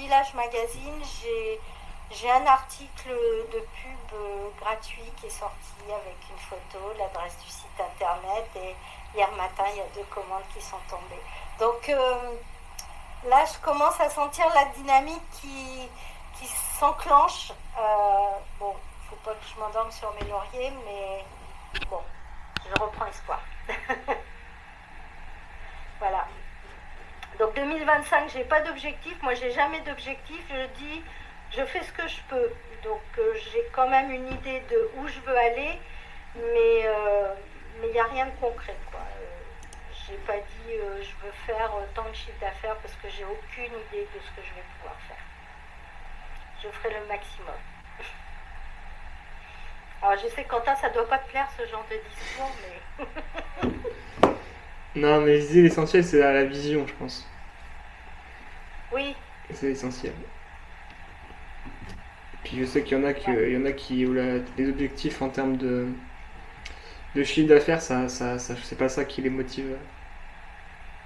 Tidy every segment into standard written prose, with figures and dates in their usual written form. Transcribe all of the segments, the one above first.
Village Magazine, j'ai un article de pub gratuit qui est sorti avec une photo, l'adresse du site internet, et hier matin, il y a 2 commandes qui sont tombées. Donc là, je commence à sentir la dynamique qui s'enclenche. Bon, il ne faut pas que je m'endorme sur mes lauriers, mais bon, je reprends espoir. Voilà. Donc 2025, j'ai pas d'objectif. Moi, j'ai jamais d'objectif. Je dis, je fais ce que je peux. Donc j'ai quand même une idée de où je veux aller, mais il n'y a rien de concret, quoi. J'ai pas dit je veux faire tant de chiffre d'affaires parce que j'ai aucune idée de ce que je vais pouvoir faire. Je ferai le maximum. Alors je sais, Quentin, ça doit pas te plaire ce genre de discours, mais Non, mais je disais, l'essentiel, c'est la vision, je pense. oui, C'est l'essentiel. Puis je sais qu'il y en a qui où les objectifs en termes de chiffre d'affaires, c'est pas ça qui les motive.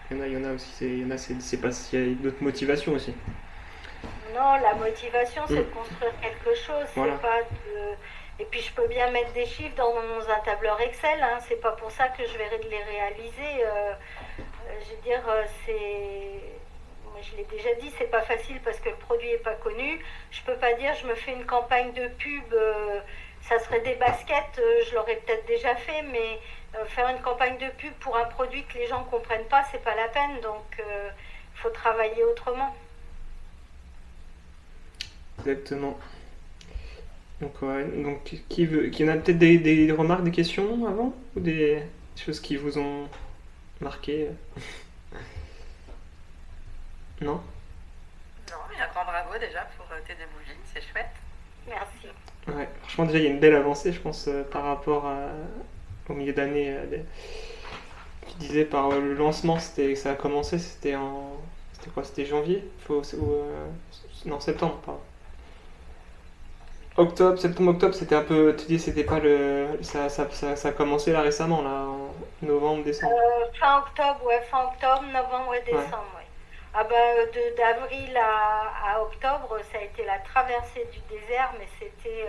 Il y en a aussi, il y a d'autres motivations aussi. non, la motivation, c'est de construire quelque chose. Voilà. C'est pas de... Et puis je peux bien mettre des chiffres dans un tableur Excel. Hein. C'est pas pour ça que je vais les réaliser. Je veux dire, moi, je l'ai déjà dit, c'est pas facile parce que le produit est pas connu. Je peux pas dire, je me fais une campagne de pub. Ça serait des baskets, je l'aurais peut-être déjà fait, mais faire une campagne de pub pour un produit que les gens ne comprennent pas, c'est pas la peine. Donc, il faut travailler autrement. Exactement. Donc, ouais. Donc qu'il y en a peut-être des remarques, des questions avant? Ou des choses qui vous ont marqué? Non? Non, mais un grand bravo déjà pour tes bougies, c'est chouette. Merci. Ouais, franchement, déjà, il y a une belle avancée, je pense, par rapport au milieu d'année. Tu disais par le lancement, ça a commencé, c'était en. C'était quoi? C'était janvier? Non, septembre, pardon. Octobre, septembre, octobre, c'était un peu. Tu dis, c'était pas le. Ça a commencé là récemment, là, en novembre, décembre. Fin octobre, ouais, fin octobre, novembre, ouais, décembre, ouais. Ah bah, d'avril à octobre, ça a été la traversée du désert, mais c'était...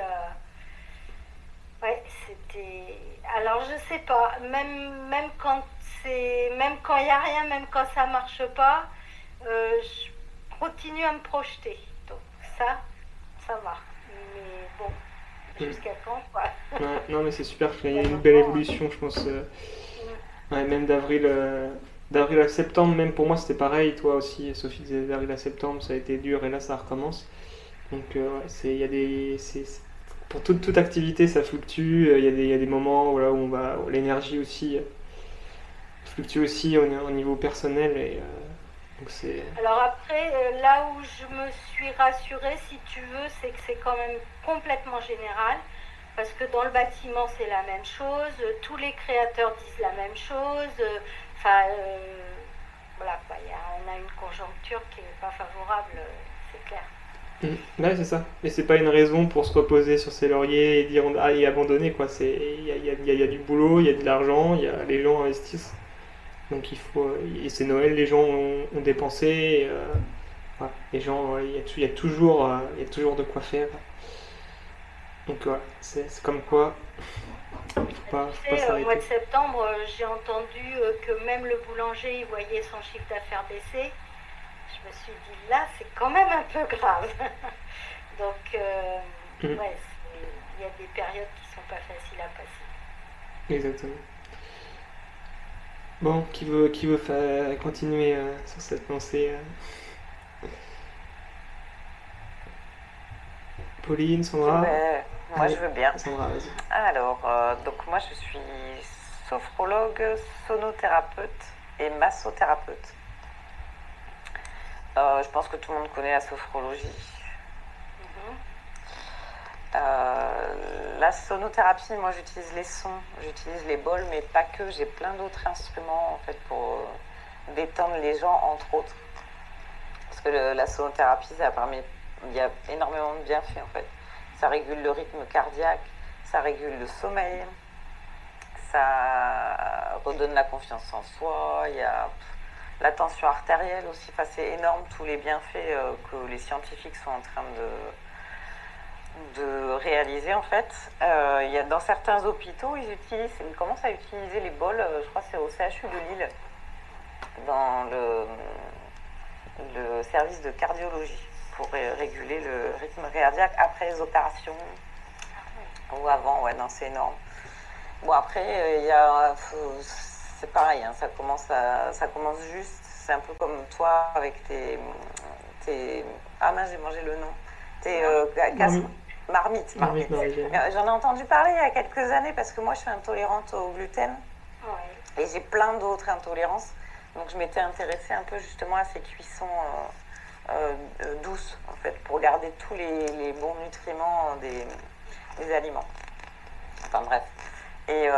ouais, c'était... Alors, je sais pas, même quand il n'y a rien, même quand ça marche pas, je continue à me projeter. Donc ça va. Mais bon, jusqu'à quand, quoi. Ouais, non, mais c'est super, il y a une belle évolution, je pense. Ouais, même d'avril à septembre, même pour moi, c'était pareil. Toi aussi, Sophie disait d'avril à septembre, ça a été dur et là, ça recommence. Donc, ouais, il y a pour toute activité, ça fluctue. Il y a des moments voilà, où l'énergie aussi fluctue aussi au niveau personnel. Donc c'est... Alors après, là où je me suis rassurée, si tu veux, c'est que c'est quand même complètement général. Parce que dans le bâtiment, c'est la même chose. Tous les créateurs disent la même chose. Voilà, on a une conjoncture qui n'est pas favorable, c'est clair. Ouais, c'est ça. Et c'est pas une raison pour se reposer sur ses lauriers et dire et abandonner quoi. Il y a du boulot, il y a de l'argent, les gens investissent. Donc il faut et c'est Noël, les gens ont dépensé. Voilà. Les gens, il y a toujours de quoi faire. Donc voilà, c'est comme quoi. Faut pas Au s'arrêter. mois de septembre, j'ai entendu que même le boulanger il voyait son chiffre d'affaires baisser. Je me suis dit là, c'est quand même un peu grave. Donc, ouais, il y a des périodes qui sont pas faciles à passer. Exactement. Bon, qui veut continuer sur cette lancée Pauline, Sandra? Moi, je veux bien. Sandra, vas-y. Alors, donc moi, je suis sophrologue, sonothérapeute et massothérapeute. Je pense que tout le monde connaît la sophrologie. La sonothérapie, moi j'utilise les sons, j'utilise les bols, mais pas que, j'ai plein d'autres instruments en fait pour détendre les gens, entre autres. Parce que la sonothérapie, il y a énormément de bienfaits en fait. Ça régule le rythme cardiaque, ça régule le sommeil, ça redonne la confiance en soi, il la tension artérielle aussi. Enfin, c'est énorme tous les bienfaits que les scientifiques sont en train de réaliser en fait. Il y a, dans certains hôpitaux, ils commencent à utiliser les bols, je crois que c'est au CHU de Lille, dans le service de cardiologie, pour réguler le rythme cardiaque après les opérations ou avant. Ouais, non, c'est énorme. Bon, après, c'est pareil, hein, ça commence juste. C'est un peu comme toi avec tes ah mince, j'ai mangé le nom. Tes marmites. J'en ai entendu parler il y a quelques années parce que moi, je suis intolérante au gluten. Ouais. Et j'ai plein d'autres intolérances. Donc, je m'étais intéressée un peu justement à ces cuissons douces, en fait, pour garder tous les bons nutriments des aliments. Enfin, bref. Et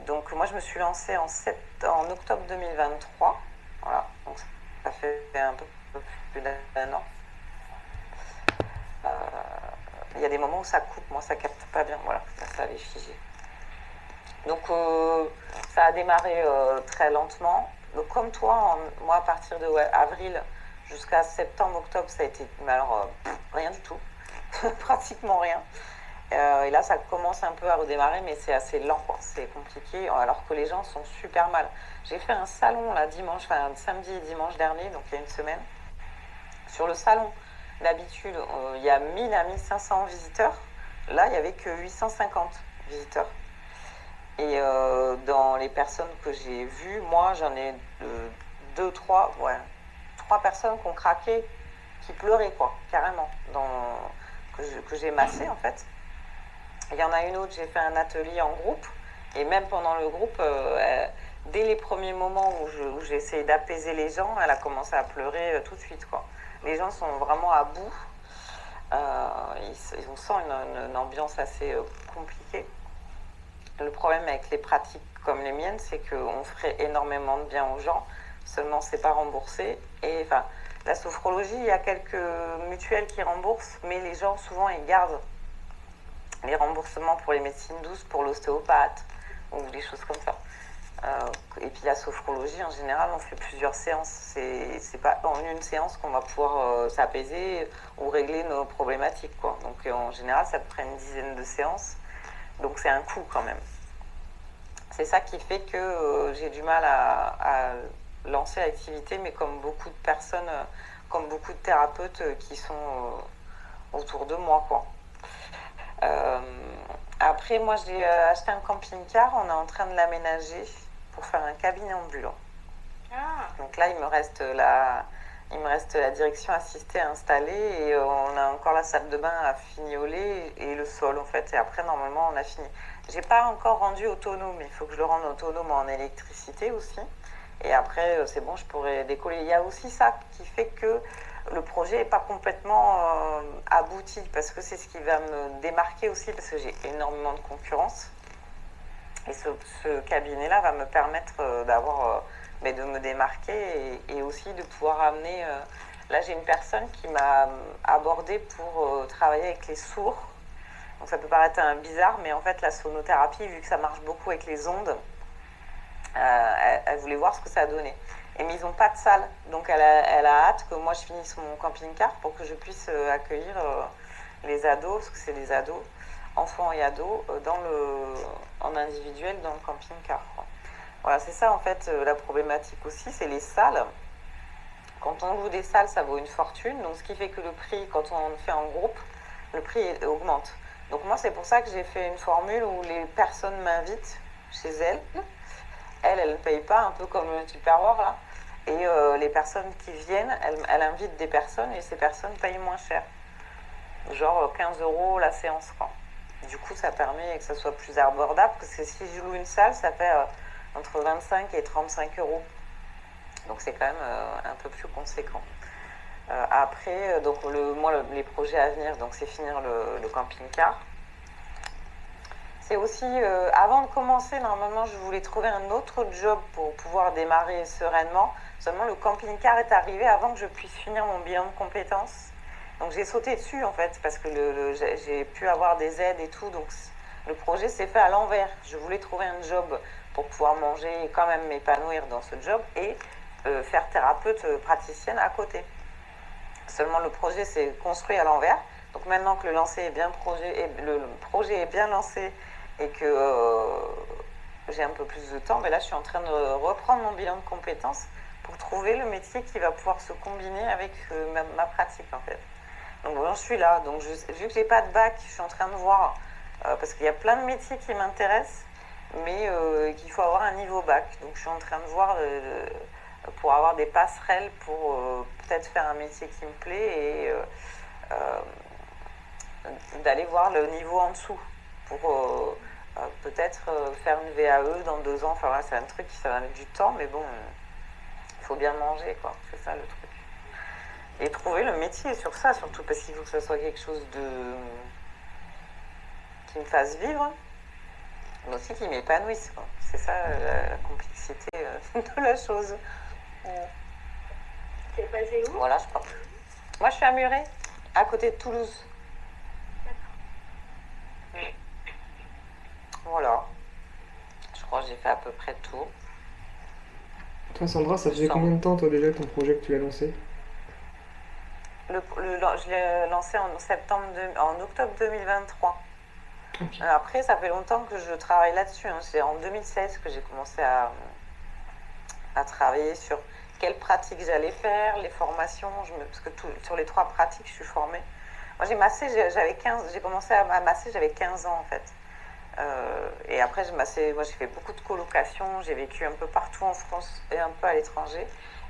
donc, moi, je me suis lancée en octobre 2023. Voilà. Donc, ça fait un peu plus d'un an. Il y a des moments où ça coupe, moi, ça capte pas bien. Voilà, ça avait figé. Donc, ça a démarré très lentement. Donc, comme toi, moi, à partir de avril jusqu'à septembre, octobre, ça a été rien du tout. Pratiquement rien. Et là, ça commence un peu à redémarrer, mais c'est assez lent, quoi. C'est compliqué, alors que les gens sont super mal. J'ai fait un salon, là, samedi et dimanche dernier, donc il y a une semaine. Sur le salon, d'habitude, il y a 1000 à 1500 visiteurs. Là, il n'y avait que 850 visiteurs. Et dans les personnes que j'ai vues, moi, j'en ai trois personnes qui ont craqué, qui pleuraient, quoi, carrément, que j'ai massé, en fait. Il y en a une autre, j'ai fait un atelier en groupe, et même pendant le groupe, dès les premiers moments où j'ai essayé d'apaiser les gens, elle a commencé à pleurer tout de suite, quoi. Les gens sont vraiment à bout. On sent une ambiance assez compliquée. Le problème avec les pratiques comme les miennes, c'est qu'on ferait énormément de bien aux gens, seulement c'est pas remboursé. Et enfin, la sophrologie, il y a quelques mutuelles qui remboursent, mais les gens souvent ils gardent les remboursements pour les médecines douces, pour l'ostéopathe ou des choses comme ça. Et puis la sophrologie, en général, on fait plusieurs séances. C'est pas en une séance qu'on va pouvoir s'apaiser ou régler nos problématiques, quoi. Donc en général, ça prend une dizaine de séances. Donc c'est un coût quand même. C'est ça qui fait que j'ai du mal à lancer l'activité, mais comme beaucoup de personnes, comme beaucoup de thérapeutes qui sont autour de moi, quoi. Après, moi, j'ai acheté un camping-car. On est en train de l'aménager pour faire un cabinet ambulant. Ah. Donc là, il me reste la direction assistée à installer et on a encore la salle de bain à fignoler et le sol, en fait. Et après, normalement, on a fini. J'ai pas encore rendu autonome. Il faut que je le rende autonome en électricité aussi. Et après, c'est bon, je pourrais décoller. Il y a aussi ça qui fait que le projet n'est pas complètement abouti, parce que c'est ce qui va me démarquer aussi, parce que j'ai énormément de concurrence. Et ce cabinet-là va me permettre de me démarquer et aussi de pouvoir amener... là, j'ai une personne qui m'a abordée pour travailler avec les sourds. Donc ça peut paraître bizarre, mais en fait, la sonothérapie, vu que ça marche beaucoup avec les ondes, elle voulait voir ce que ça a donné. Mais ils n'ont pas de salle, donc elle a hâte que moi je finisse mon camping-car pour que je puisse accueillir les ados, parce que c'est des ados, enfants et ados, en individuel dans le camping-car, quoi. Voilà, c'est ça en fait la problématique aussi, c'est les salles. Quand on loue des salles, ça vaut une fortune, donc ce qui fait que le prix, quand on le fait en groupe, le prix augmente. Donc moi, c'est pour ça que j'ai fait une formule où les personnes m'invitent chez elles. Elle ne paye pas, un peu comme le Tupperware là. Et les personnes qui viennent, elle invite des personnes et ces personnes payent moins cher. Genre 15 € la séance, quoi. Du coup, ça permet que ça soit plus abordable, parce que si je loue une salle, ça fait entre 25 et 35 €. Donc c'est quand même un peu plus conséquent. Après, donc les projets à venir, donc c'est finir le camping-car. C'est aussi, avant de commencer, normalement, je voulais trouver un autre job pour pouvoir démarrer sereinement. Seulement, le camping-car est arrivé avant que je puisse finir mon bilan de compétences. Donc, j'ai sauté dessus, en fait, parce que j'ai pu avoir des aides et tout. Donc, le projet s'est fait à l'envers. Je voulais trouver un job pour pouvoir manger et quand même m'épanouir dans ce job et faire thérapeute praticienne à côté. Seulement le projet s'est construit à l'envers. Donc maintenant que le projet est bien lancé et que j'ai un peu plus de temps, ben là je suis en train de reprendre mon bilan de compétences pour trouver le métier qui va pouvoir se combiner avec ma pratique en fait. Donc j'en suis là. Donc vu que j'ai pas de bac, je suis en train de voir parce qu'il y a plein de métiers qui m'intéressent, mais qu'il faut avoir un niveau bac. Donc je suis en train de voir pour avoir des passerelles pour peut-être faire un métier qui me plaît et d'aller voir le niveau en dessous pour peut-être faire une VAE dans 2 ans. Enfin voilà, c'est un truc qui ça va mettre du temps, mais bon, il faut bien manger, quoi. C'est ça le truc. Et trouver le métier sur ça, surtout parce qu'il faut que ça soit quelque chose qui me fasse vivre, mais aussi qui m'épanouisse, quoi. C'est ça la complexité de la chose. T'es basée où? Voilà, je crois. Moi, je suis à Muret, à côté de Toulouse. Voilà. Je crois que j'ai fait à peu près tout. Toi, Sandra, ça faisait combien de temps, toi, déjà, ton projet que tu as lancé? Je l'ai lancé en octobre 2023. Okay. Après, ça fait longtemps que je travaille là-dessus. Hein. C'est en 2016 que j'ai commencé à travailler sur quelles pratiques j'allais faire, les formations. Parce que sur les 3 pratiques, je suis formée. Moi, j'ai commencé à masser, j'avais 15 ans en fait. Et après, moi j'ai fait beaucoup de colocations, j'ai vécu un peu partout en France et un peu à l'étranger.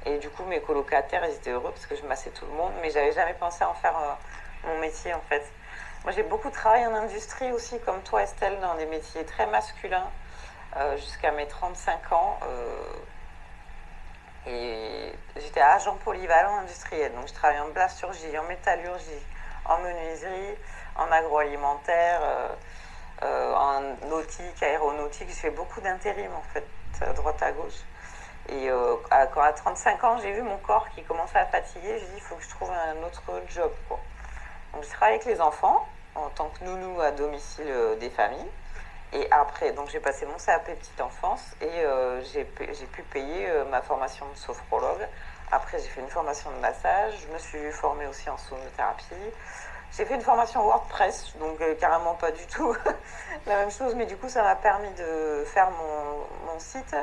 Et du coup, mes colocataires, ils étaient heureux parce que je massais tout le monde, mais j'avais jamais pensé à en faire mon métier en fait. Moi, j'ai beaucoup travaillé en industrie aussi, comme toi Estelle, dans des métiers très masculins, jusqu'à mes 35 ans. Et j'étais agent polyvalent industriel, donc je travaillais en plasturgie, en métallurgie, en menuiserie, en agroalimentaire, en nautique, aéronautique. J'ai fait beaucoup d'intérim en fait, à droite à gauche. Et quand à 35 ans, j'ai vu mon corps qui commençait à fatiguer, j'ai dit il faut que je trouve un autre job, quoi. Donc je travaille avec les enfants en tant que nounou à domicile des familles. Et après, donc j'ai passé mon CAP petite enfance et j'ai pu payer ma formation de sophrologue. Après, j'ai fait une formation de massage, je me suis formée aussi en sonothérapie. J'ai fait une formation WordPress, donc carrément pas du tout la même chose, mais du coup, ça m'a permis de faire mon site.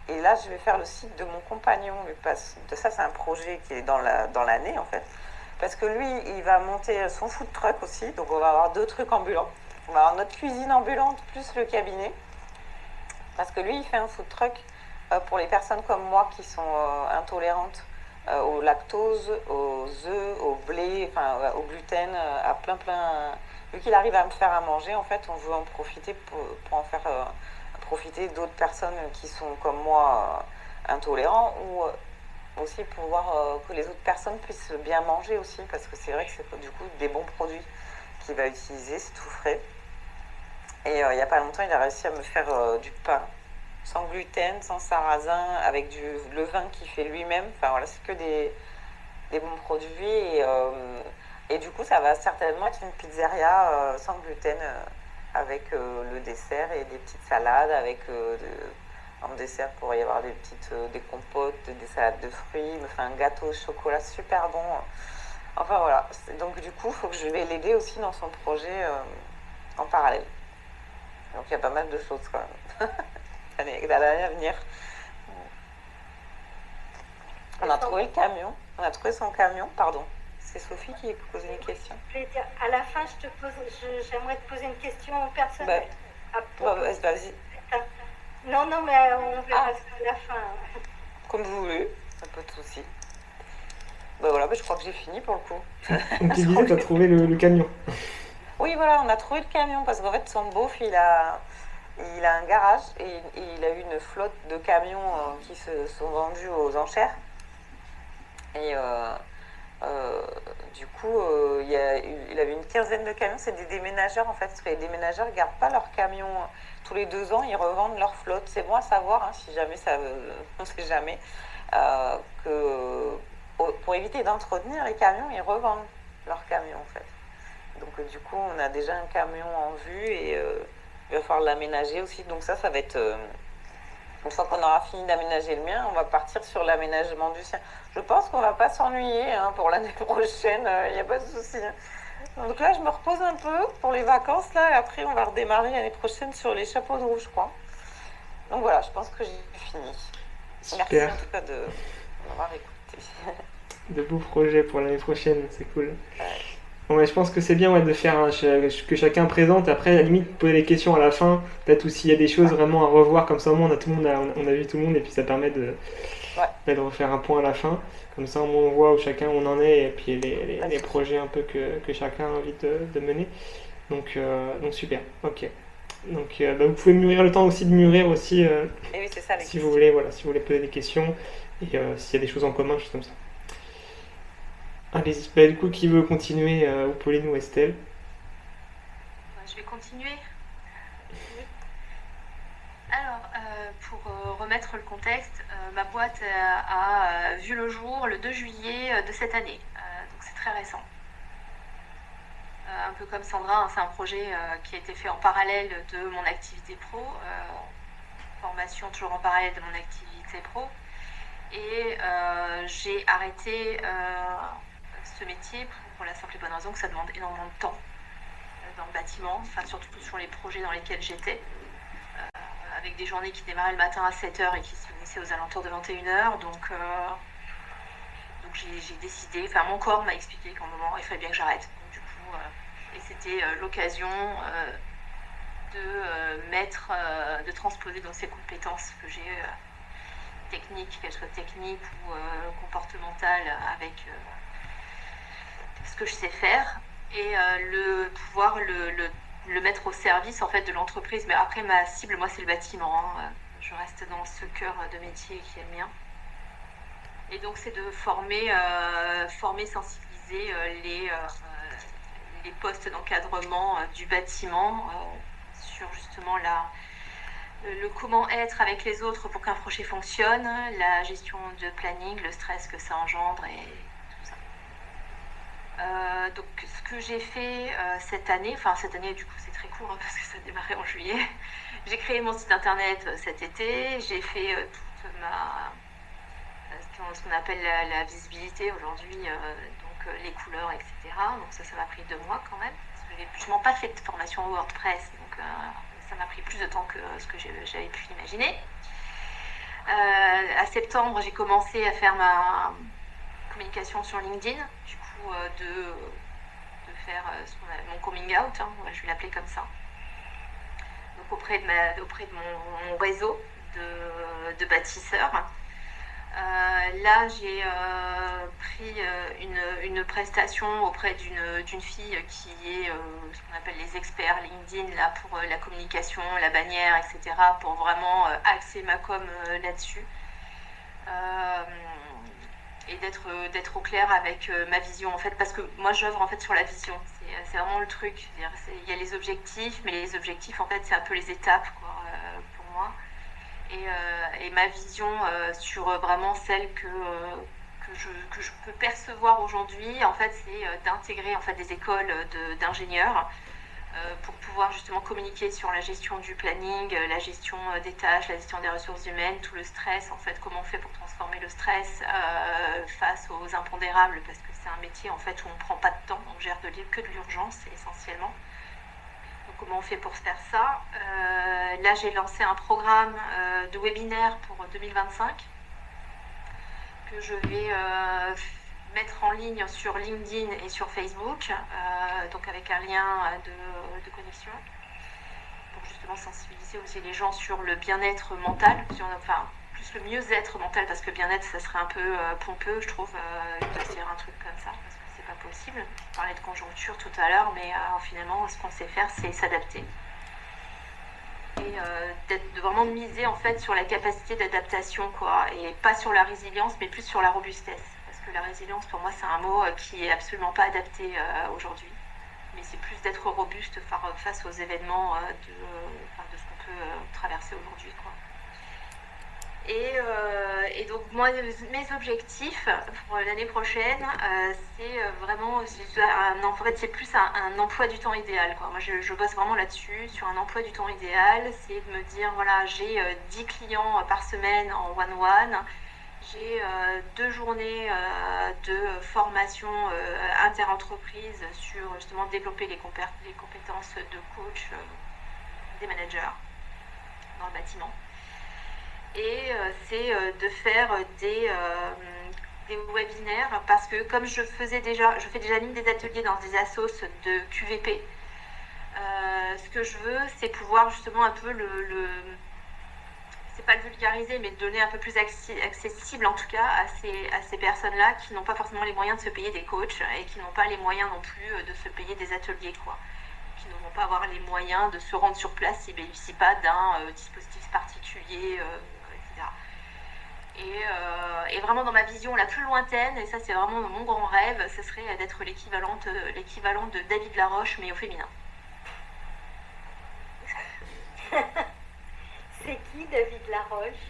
Et là, je vais faire le site de mon compagnon. Ça, c'est un projet qui est dans l'année, en fait. Parce que lui, il va monter son food truck aussi, donc on va avoir 2 trucs ambulants. On va avoir notre cuisine ambulante plus le cabinet. Parce que lui, il fait un food truck pour les personnes comme moi qui sont intolérantes au lactose, aux œufs, au blé, enfin au gluten, à plein. Vu qu'il arrive à me faire à manger, en fait, on veut en profiter pour en faire profiter d'autres personnes qui sont comme moi intolérants ou aussi pour voir que les autres personnes puissent bien manger aussi, parce que c'est vrai que c'est du coup des bons produits qu'il va utiliser, c'est tout frais. Et il n'y a pas longtemps, il a réussi à me faire du pain sans gluten, sans sarrasin, avec du levain qu'il fait lui-même. Enfin voilà, c'est que des bons produits. Et du coup, ça va certainement être une pizzeria sans gluten avec le dessert et des petites salades. En dessert, il pourrait y avoir des compotes, des salades de fruits. Il me fait un gâteau au chocolat super bon. Enfin voilà. Donc du coup, il faut que je vais l'aider aussi dans son projet en parallèle. Donc il y a pas mal de choses quand même. Dans l'année à venir. On a trouvé le camion. On a trouvé son camion, pardon. C'est Sophie qui pose une question. Je vais dire, à la fin, j'aimerais te poser une question personnelle. Vas-y. Non, mais on verra ça à la fin. Comme vous voulez, pas de souci. Voilà, je crois que j'ai fini pour le coup. Donc tu disais, tu as trouvé le camion. Oui, voilà, on a trouvé le camion parce qu'en fait, son beauf, il a un garage et il a eu une flotte de camions qui se sont vendus aux enchères. Et du coup, il avait une quinzaine de camions. C'est des déménageurs en fait, parce que les déménageurs ne gardent pas leurs camions tous les 2 ans, ils revendent leur flotte. C'est bon à savoir, hein, si jamais on ne sait jamais, que pour éviter d'entretenir les camions, ils revendent leurs camions en fait. Donc du coup, on a déjà un camion en vue et il va falloir l'aménager aussi. Donc ça va être Une fois qu'on aura fini d'aménager le mien, on va partir sur l'aménagement du sien. Je pense qu'on va pas s'ennuyer pour l'année prochaine, il n'y a pas de souci. Donc là, je me repose un peu pour les vacances, là, et après, on va redémarrer l'année prochaine sur les chapeaux de roue, je crois. Donc voilà, je pense que j'ai fini. Super. Merci en tout cas de m'avoir écouté. De beaux projets pour l'année prochaine, c'est cool. Ouais. Bon, ouais, je pense que c'est bien de faire que chacun présente. Après, à la limite, poser des questions à la fin. Peut-être aussi, il y a des choses vraiment à revoir. Comme ça, au moins, on a vu tout le monde. Et puis, ça permet de refaire un point à la fin. Comme ça, au moins, on voit où chacun on en est. Et puis, les projets un peu que chacun a envie de mener. Donc super. Ok. Donc, vous pouvez mûrir le temps aussi de mûrir aussi. Et oui, c'est ça, si vous voulez, si vous voulez poser des questions. Et s'il y a des choses en commun, choses comme ça. Allez-y, du coup, qui veut continuer, ou Pauline ou Estelle? Je vais continuer. Alors, pour remettre le contexte, ma boîte a vu le jour le 2 juillet de cette année, donc c'est très récent. Un peu comme Sandra, c'est un projet qui a été fait en parallèle de mon activité pro, formation toujours en parallèle de mon activité pro, et j'ai arrêté ce métier pour la simple et bonne raison que ça demande énormément de temps dans le bâtiment, enfin surtout sur les projets dans lesquels j'étais, avec des journées qui démarraient le matin à 7h et qui se finissaient aux alentours de 21h, donc j'ai décidé, enfin mon corps m'a expliqué qu'à un moment il fallait bien que j'arrête, donc du coup, et c'était l'occasion de transposer dans ces compétences que j'ai techniques, qu'elles soient techniques ou comportementales, avec ce que je sais faire, et pouvoir le mettre au service en fait de l'entreprise. Mais après, ma cible, moi, c'est le bâtiment, je reste dans ce cœur de métier qui est le mien, et donc c'est de former, sensibiliser les postes d'encadrement du bâtiment sur justement le comment être avec les autres pour qu'un projet fonctionne, la gestion de planning, le stress que ça engendre et tout ça. Donc ce que j'ai fait cette année du coup c'est très court parce que ça a démarré en juillet, j'ai créé mon site internet cet été, j'ai fait toute ce qu'on appelle la visibilité aujourd'hui, donc les couleurs, etc. Donc ça m'a pris 2 mois quand même, parce que je n'ai pas fait de formation WordPress, donc ça m'a pris plus de temps que ce que j'avais pu imaginer. À septembre, j'ai commencé à faire ma communication sur LinkedIn, du coup de faire mon coming out, je vais l'appeler comme ça. Donc auprès de mon réseau de bâtisseurs. Là, j'ai pris une prestation auprès d'une fille qui est ce qu'on appelle les experts LinkedIn là, pour la communication, la bannière, etc., pour vraiment axer ma com là-dessus. Et d'être au clair avec ma vision en fait, parce que moi j'œuvre en fait sur la vision, c'est vraiment le truc. Il y a les objectifs, mais les objectifs en fait c'est un peu les étapes pour moi. Et ma vision sur vraiment celle que je peux percevoir aujourd'hui, en fait, c'est d'intégrer en fait des écoles d'ingénieurs pour pouvoir justement communiquer sur la gestion du planning, la gestion des tâches, la gestion des ressources humaines, tout le stress, en fait, comment on fait pour transformer le stress face aux impondérables, parce que c'est un métier en fait où on ne prend pas de temps, on gère que de l'urgence essentiellement. Donc comment on fait pour faire ça? Là, j'ai lancé un programme de webinaire pour 2025 que je vais mettre en ligne sur LinkedIn et sur Facebook, donc avec un lien de connexion, pour justement sensibiliser aussi les gens sur le bien-être mental, enfin plus le mieux-être mental, parce que bien-être ça serait un peu pompeux, je trouve, de dire un truc comme ça, parce que c'est pas possible. On parlait de conjoncture tout à l'heure, mais finalement ce qu'on sait faire c'est s'adapter. Et de vraiment miser en fait sur la capacité d'adaptation, quoi, et pas sur la résilience, mais plus sur la robustesse. Parce que la résilience, pour moi, c'est un mot qui est absolument pas adapté aujourd'hui. Mais c'est plus d'être robuste face aux événements de ce qu'on peut traverser aujourd'hui, quoi. Et donc moi, mes objectifs pour l'année prochaine, c'est vraiment, en fait c'est plus un emploi du temps idéal, quoi. Moi je bosse vraiment là-dessus, sur un emploi du temps idéal, c'est de me dire, voilà, j'ai 10 clients par semaine en one-one, j'ai 2 journées de formation inter-entreprise sur justement développer les compétences de coach des managers dans le bâtiment. Et c'est de faire des webinaires, parce que comme je fais déjà l'une des ateliers dans des assos de QVP, ce que je veux, c'est pouvoir justement un peu c'est pas le vulgariser, mais le donner un peu plus accessible en tout cas à ces personnes-là qui n'ont pas forcément les moyens de se payer des coachs et qui n'ont pas les moyens non plus de se payer des ateliers, quoi. Qui ne vont pas avoir les moyens de se rendre sur place s'ils ne bénéficient pas d'un dispositif particulier, etc. Et vraiment dans ma vision la plus lointaine, et ça c'est vraiment mon grand rêve, ce serait d'être l'équivalent de David Laroche, mais au féminin. C'est qui David Laroche?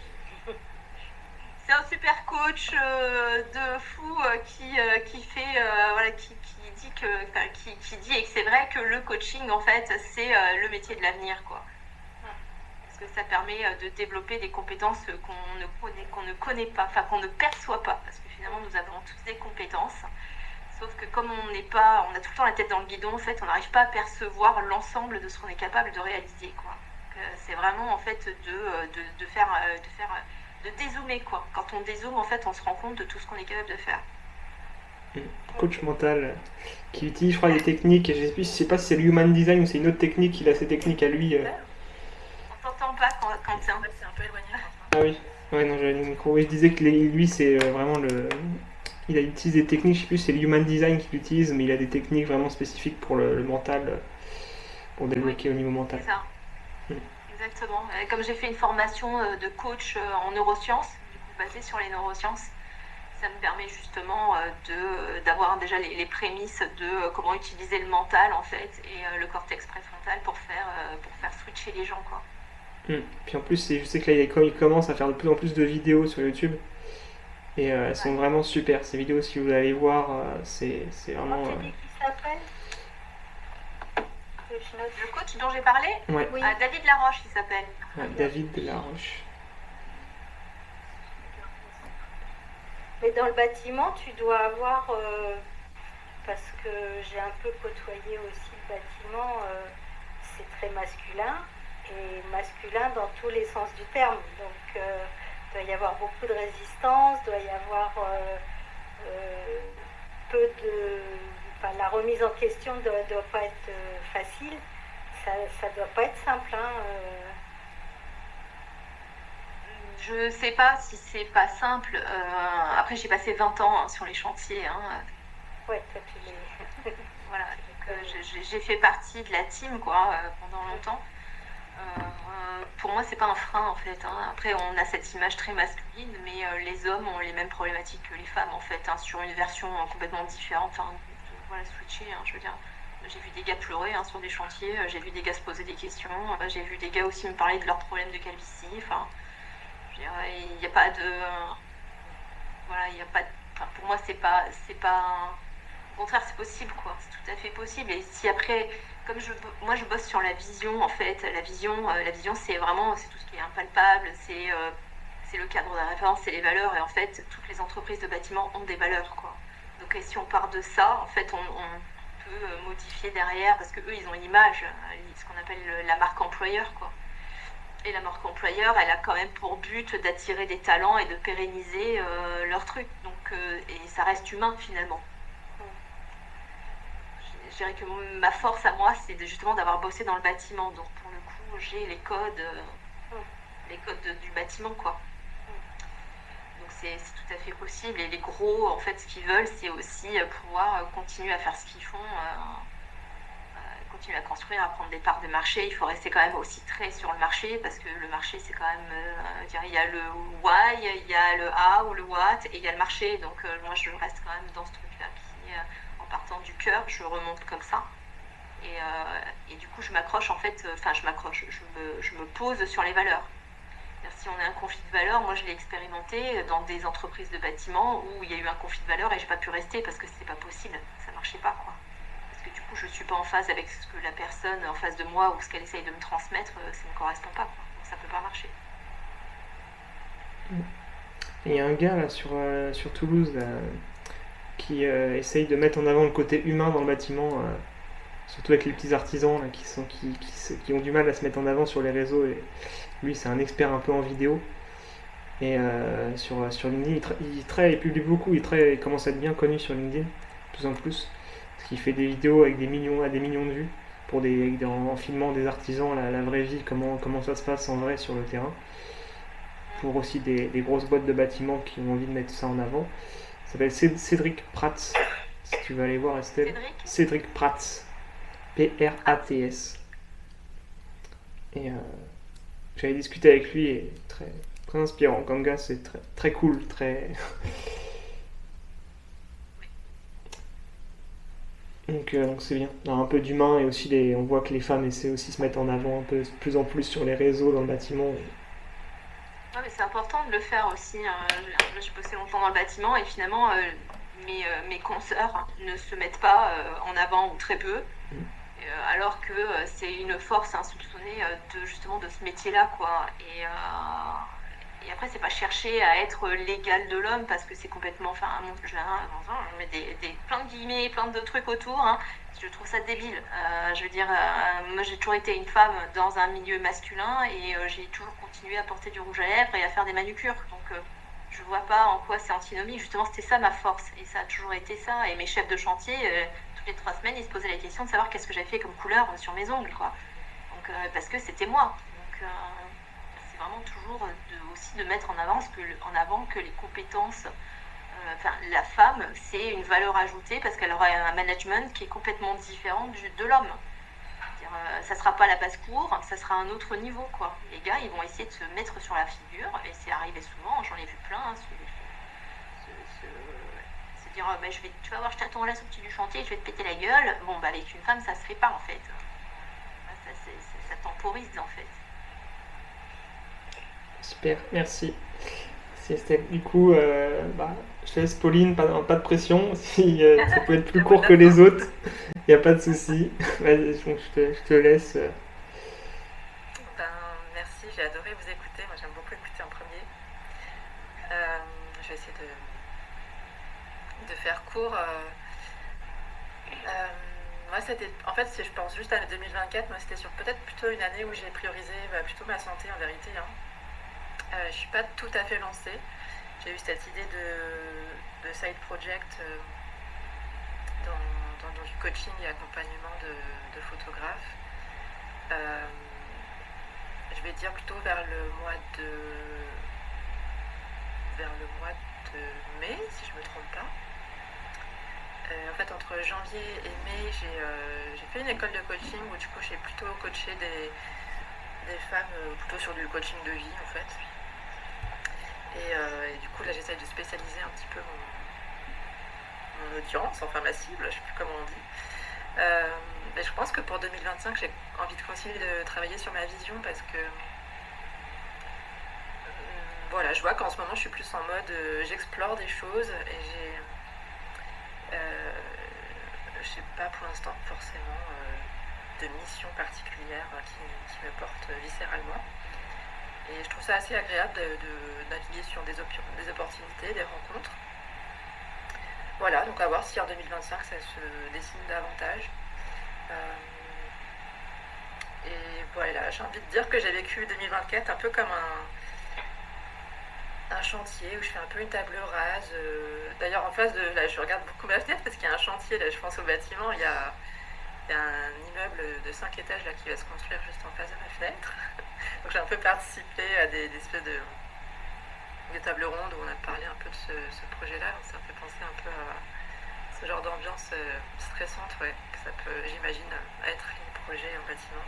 C'est un super coach de fou qui fait voilà, qui dit, et que c'est vrai que le coaching en fait c'est le métier de l'avenir, quoi. Parce que ça permet de développer des compétences qu'on ne connaît pas, enfin qu'on ne perçoit pas, parce que finalement nous avons tous des compétences, sauf que comme on a tout le temps la tête dans le guidon, en fait on n'arrive pas à percevoir l'ensemble de ce qu'on est capable de réaliser, quoi. C'est vraiment en fait de dézoomer, quoi. Quand on dézoome, en fait, on se rend compte de tout ce qu'on est capable de faire. Coach mental qui utilise, je crois, des techniques, je sais pas si c'est le human design ou c'est une autre technique, il a ses techniques à lui. On t'entend pas quand c'est un peu éloigné. Ah oui, ouais, non, j'avais le micro. Oui, je disais que lui, c'est vraiment il utilise des techniques, je sais plus si c'est le human design qu'il utilise, mais il a des techniques vraiment spécifiques pour le mental, pour débloquer au niveau mental. C'est ça. Exactement. Comme j'ai fait une formation de coach en neurosciences, du coup basée sur les neurosciences, ça me permet justement d'avoir déjà les prémices de comment utiliser le mental en fait et le cortex préfrontal pour faire switcher les gens, quoi. Puis en plus, je sais que là, il commence à faire de plus en plus de vidéos sur YouTube et elles sont vraiment super. Ces vidéos, si vous allez voir, c'est vraiment. Comment tu dis qu'il s'appelle? Le coach dont j'ai parlé, ouais. Oui. David Laroche, il s'appelle. Ouais, David Laroche. Mais dans le bâtiment, tu dois avoir, parce que j'ai un peu côtoyé aussi le bâtiment, c'est très masculin, et masculin dans tous les sens du terme. Donc, il doit y avoir beaucoup de résistance, doit y avoir peu de... Enfin, la remise en question ne doit pas être facile, ça ne doit pas être simple, hein. Je sais pas si c'est pas simple. Après, j'ai passé 20 ans sur les chantiers. Ouais, toi, tu l'es. Voilà, donc j'ai fait partie de la team, quoi, pendant longtemps. Pour moi, c'est pas un frein, en fait. Après, on a cette image très masculine, mais les hommes ont les mêmes problématiques que les femmes, en fait, sur une version complètement différente. Enfin, voilà, switcher, je veux dire. J'ai vu des gars pleurer sur des chantiers, j'ai vu des gars se poser des questions, j'ai vu des gars aussi me parler de leurs problèmes de calvitie. Enfin, il n'y a pas de... Voilà, il n'y a pas de... Enfin, pour moi, c'est pas... Au contraire, c'est possible, quoi. C'est tout à fait possible. Et si après, comme moi, je bosse sur la vision, en fait. La vision, c'est vraiment... C'est tout ce qui est impalpable, c'est le cadre de référence, c'est les valeurs. Et en fait, toutes les entreprises de bâtiment ont des valeurs, quoi. Donc, et si on part de ça, en fait, on peut modifier derrière, parce qu'eux, ils ont une image, ce qu'on appelle la marque employeur, quoi. Et la marque employeur, elle a quand même pour but d'attirer des talents et de pérenniser leur truc. Donc, et ça reste humain, finalement. Je dirais que ma force à moi, c'est justement d'avoir bossé dans le bâtiment. Donc, pour le coup, j'ai les codes du bâtiment, quoi. Donc, c'est tout à fait possible. Et les gros, en fait, ce qu'ils veulent, c'est aussi pouvoir continuer à faire ce qu'ils font, continuer à construire, à prendre des parts de marché. Il faut rester quand même aussi très sur le marché, parce que le marché, c'est quand même... il y a le why, il y a le how, le what, et il y a le marché. Donc, moi, je reste quand même dans ce truc-là qui... en partant du cœur, je remonte comme ça. Et du coup, je m'accroche, en fait... Enfin, je me pose sur les valeurs. Si on a un conflit de valeurs, moi je l'ai expérimenté dans des entreprises de bâtiment où il y a eu un conflit de valeurs et j'ai pas pu rester parce que c'était pas possible, ça marchait pas quoi. Parce que du coup je suis pas en phase avec ce que la personne en face de moi ou ce qu'elle essaye de me transmettre, ça ne correspond pas quoi. Donc ça peut pas marcher. Il y a un gars là sur Toulouse là, qui essaye de mettre en avant le côté humain dans le bâtiment, surtout avec les petits artisans là, qui ont du mal à se mettre en avant sur les réseaux. Et lui, c'est un expert un peu en vidéo. Et sur LinkedIn, il publie beaucoup, il commence à être bien connu sur LinkedIn, de plus en plus. Parce qu'il fait des vidéos avec des millions de vues, en filmant des artisans, la vraie vie, comment ça se passe en vrai sur le terrain. Pour aussi des grosses boîtes de bâtiments qui ont envie de mettre ça en avant. Il s'appelle Cédric Prats, si tu veux aller voir Estelle. Cédric Prats. P-R-A-T-S. Et j'avais discuté avec lui et très, très inspirant comme gars, c'est très, très cool, très... Donc c'est bien. Il y a un peu d'humain et aussi on voit que les femmes essaient aussi de se mettre en avant un peu de plus en plus sur les réseaux, dans le bâtiment. Ouais, mais c'est important de le faire aussi. J'ai bossé longtemps dans le bâtiment et finalement mes consoeurs ne se mettent pas en avant ou très peu. Alors que c'est une force insoupçonnée de ce métier-là, quoi. Et après, c'est pas chercher à être l'égal de l'homme parce que c'est complètement. Je mets plein de guillemets, plein de trucs autour. Hein. Je trouve ça débile. Moi, j'ai toujours été une femme dans un milieu masculin et j'ai toujours continué à porter du rouge à lèvres et à faire des manucures. Donc, je vois pas en quoi c'est antinomique. Justement, c'était ça ma force et ça a toujours été ça. Et mes chefs de chantier. Les 3 semaines, ils se posaient la question de savoir qu'est-ce que j'avais fait comme couleur sur mes ongles, quoi. Donc, parce que c'était moi. Donc, c'est vraiment toujours aussi de mettre en avant que les compétences, la femme, c'est une valeur ajoutée parce qu'elle aura un management qui est complètement différent de l'homme. Ça sera pas la basse-cour, ça sera un autre niveau, quoi. Les gars, ils vont essayer de se mettre sur la figure, et c'est arrivé souvent, j'en ai vu plein, dire tu vas voir, je t'attends là sur le petit du chantier, je vais te péter la gueule. Bon, avec une femme, ça se fait pas en fait. Ça temporise en fait. Super, merci. Merci Estelle. Du coup, je te laisse Pauline, pas de pression. Si ça peut être plus court que les autres, il n'y a pas de souci. Vas-y, je te laisse. Merci, j'ai adoré vous écouter. Moi, j'aime beaucoup écouter en premier. Je vais essayer de faire court. Moi, c'était, en fait, si je pense juste à 2024, moi, c'était sur peut-être plutôt une année où j'ai priorisé plutôt ma santé en vérité. Je suis pas tout à fait lancée. J'ai eu cette idée de side project dans du coaching et accompagnement de photographes. Je vais dire plutôt vers le mois de mai, si je ne me trompe pas. En fait, entre janvier et mai, j'ai fait une école de coaching où du coup j'ai plutôt coaché des femmes plutôt sur du coaching de vie en fait. Et du coup là j'essaye de spécialiser un petit peu mon audience, enfin ma cible, je ne sais plus comment on dit. Mais je pense que pour 2025 j'ai envie de continuer de travailler sur ma vision parce que voilà, je vois qu'en ce moment je suis plus en mode j'explore des choses et je n'ai pas pour l'instant forcément de mission particulière qui me porte viscéralement. Et je trouve ça assez agréable de naviguer sur des opportunités, des rencontres. Voilà, donc à voir si en 2025 ça se dessine davantage. Et voilà, j'ai envie de dire que j'ai vécu 2024 un peu comme un chantier où je fais un peu une table rase. D'ailleurs en face de là, je regarde beaucoup ma fenêtre parce qu'il y a un chantier, là je pense au bâtiment, il y a un immeuble de 5 étages là, qui va se construire juste en face de ma fenêtre. Donc j'ai un peu participé à des espèces de tables rondes où on a parlé un peu de ce projet-là. Donc ça me fait penser un peu à ce genre d'ambiance stressante que ça peut, j'imagine, être les projets en bâtiment.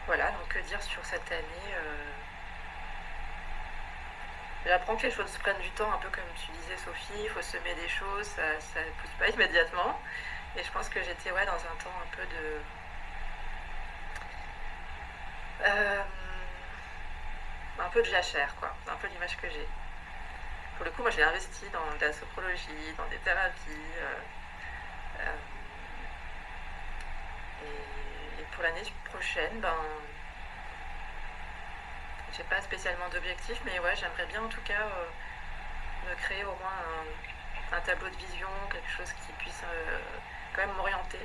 Voilà, donc que dire sur cette année J'apprends que les choses prennent du temps, un peu comme tu disais Sophie, il faut semer des choses, ça ne pousse pas immédiatement. Et je pense que j'étais dans un temps un peu Euh, un peu de jachère, quoi. Un peu l'image que j'ai. Pour le coup, moi, j'ai investi dans de la sophrologie, dans des thérapies. Et pour l'année prochaine, j'ai pas spécialement d'objectif, mais ouais, j'aimerais bien en tout cas me créer au moins un tableau de vision, quelque chose qui puisse quand même m'orienter.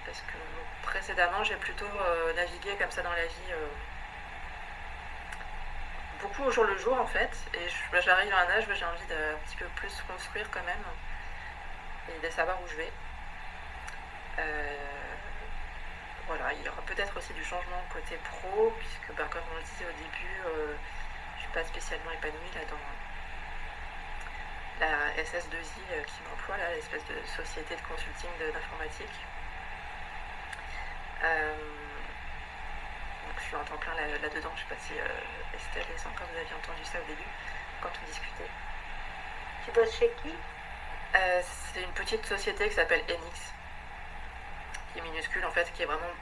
Parce que précédemment, j'ai plutôt navigué comme ça dans la vie, beaucoup au jour le jour en fait. Et j'arrive à un âge où j'ai envie d'un petit peu plus construire quand même et de savoir où je vais. Voilà, il y aura peut-être aussi du changement côté pro, puisque comme on le disait au début, je ne suis pas spécialement épanouie là dans la SS2I qui m'emploie, là, l'espèce de société de consulting d'informatique. Donc je suis en temps plein là-dedans, je ne sais pas si Estelle et Sandra, vous aviez entendu ça au début, quand on discutait. Tu bosses chez qui? C'est une petite société qui s'appelle Enix, qui est minuscule en fait, qui est vraiment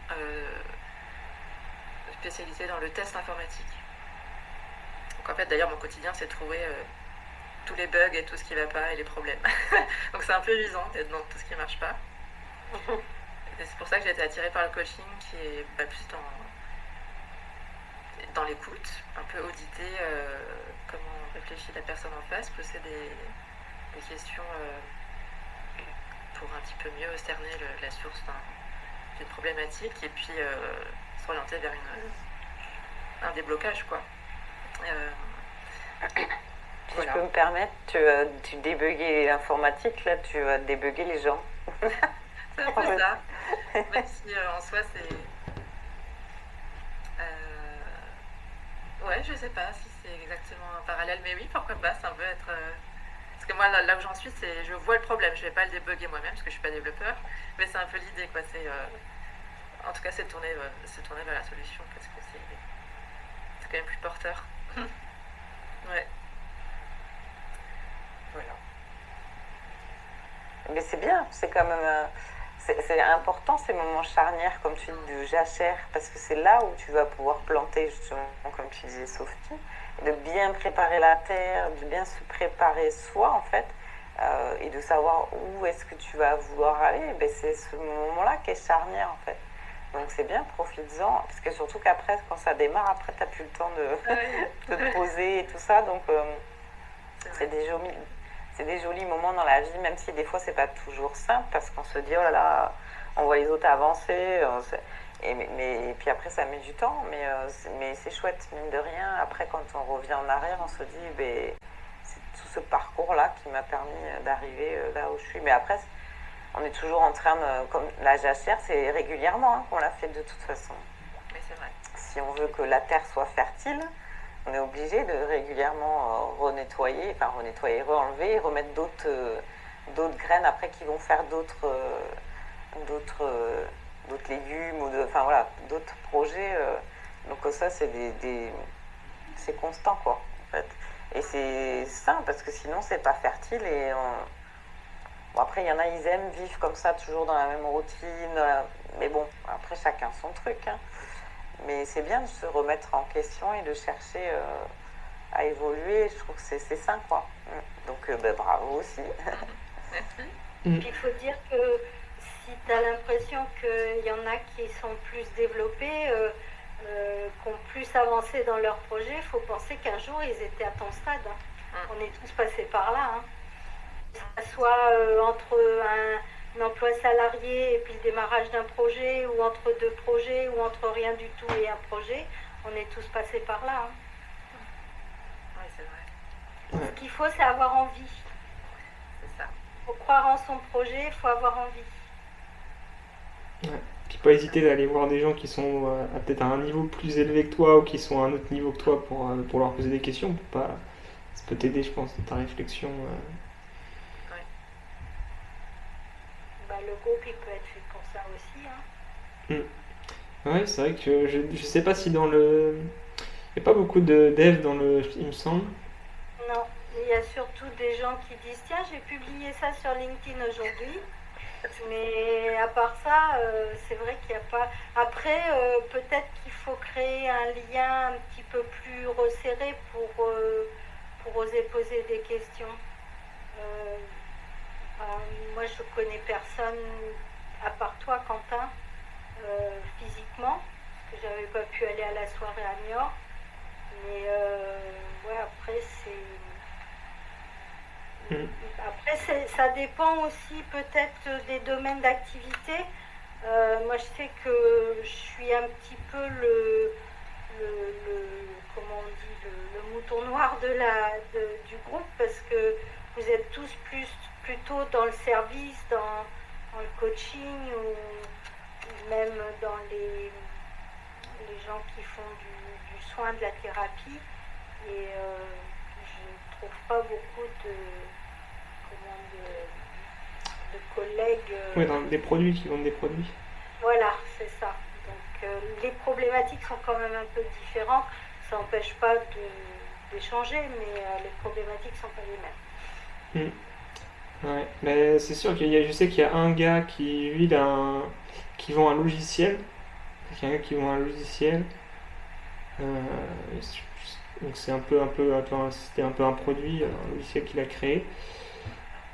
spécialisée dans le test informatique. Donc en fait d'ailleurs mon quotidien c'est de trouver tous les bugs et tout ce qui va pas et les problèmes. Donc c'est un peu usant d'être dans tout ce qui marche pas. Et c'est pour ça que j'ai été attirée par le coaching qui est plus dans l'écoute, un peu auditer comment réfléchit la personne en face, poser des questions pour un petit peu mieux cerner la source d'une problématique et puis s'orienter vers un déblocage quoi. Si Voilà. je peux me permettre, tu débuguais l'informatique, là, tu vas débugger les gens. C'est un peu ça. Même si en soi c'est... Ouais, je sais pas si c'est exactement un parallèle, mais oui, pourquoi pas, ça peut être... Parce que moi, là où j'en suis, c'est je vois le problème, je vais pas le débugger moi-même, parce que je suis pas développeur, mais c'est un peu l'idée, quoi. C'est, en tout cas, c'est tourner vers la solution, parce que c'est quand même plus porteur. Ouais. Voilà. Mais c'est bien, c'est quand même... c'est important ces moments charnières, comme tu dis, de jachère, parce que c'est là où tu vas pouvoir planter, justement, comme tu disais, Sophie, et de bien préparer la terre, de bien se préparer soi, en fait, et de savoir où est-ce que tu vas vouloir aller. Ben, c'est ce moment-là qui est charnière, en fait. Donc c'est bien, profites-en, parce que surtout qu'après, quand ça démarre, après, tu n'as plus le temps de te poser et tout ça, donc c'est des jolis moments dans la vie, même si des fois c'est pas toujours simple parce qu'on se dit oh là là, on voit les autres avancer, et puis après ça met du temps, mais c'est chouette, mine de rien. Après, quand on revient en arrière, on se dit c'est tout ce parcours-là qui m'a permis d'arriver là où je suis. Mais après, on est toujours en train de, comme la jachère, c'est régulièrement qu'on l'a fait de toute façon. Mais c'est vrai. Si on veut que la terre soit fertile, on est obligé de régulièrement renettoyer, re-enlever et remettre d'autres graines après qui vont faire d'autres légumes ou d'autres projets. Donc ça, c'est c'est constant quoi en fait. Et c'est sain parce que sinon c'est pas fertile et bon, après il y en a, ils aiment vivre comme ça toujours dans la même routine, mais bon, après chacun son truc hein. Mais c'est bien de se remettre en question et de chercher à évoluer. Je trouve que c'est sain, quoi. Donc, bravo aussi. Merci. Puis il faut dire que si tu as l'impression qu'il y en a qui sont plus développés, qui ont plus avancé dans leur projet, il faut penser qu'un jour ils étaient à ton stade. Hein. On est tous passés par là. Hein. Que ce soit entre un emploi salarié et puis le démarrage d'un projet, ou entre deux projets, ou entre rien du tout et un projet, on est tous passés par là. Hein. Oui, c'est vrai. Ce qu'il faut, c'est avoir envie. C'est ça. Il faut croire en son projet, il faut avoir envie. Ouais. Puis pas hésiter d'aller voir des gens qui sont peut-être à un niveau plus élevé que toi ou qui sont à un autre niveau que toi pour leur poser des questions. Ça peut t'aider, je pense, dans ta réflexion. Le groupe, il peut être fait pour ça aussi. Hein. Ouais, c'est vrai que je sais pas si dans le... Il n'y a pas beaucoup de devs dans le... il me semble. Non, il y a surtout des gens qui disent tiens, j'ai publié ça sur LinkedIn aujourd'hui. Mais à part ça, c'est vrai qu'il n'y a pas. Après, peut-être qu'il faut créer un lien un petit peu plus resserré pour oser poser des questions. Euh, Moi, je connais personne, à part toi, Quentin, physiquement, parce que j'avais pas pu aller à la soirée à Niort. Mais ouais, après, ça dépend aussi peut-être des domaines d'activité. Moi, je sais que je suis un petit peu comment on dit, le mouton noir du groupe, parce que vous êtes tous plutôt dans le service, dans le coaching ou même dans les gens qui font du soin, de la thérapie. Et je ne trouve pas beaucoup de collègues. Oui, dans des produits qui vendent des produits. Voilà, c'est ça. Donc les problématiques sont quand même un peu différentes. Ça n'empêche pas d'échanger, mais les problématiques ne sont pas les mêmes. Ouais, mais c'est sûr je sais qu'il y a un gars qui, lui, qui vend un logiciel. Il y a un gars qui vend un logiciel. Donc c'est c'était un peu un produit, un logiciel qu'il a créé.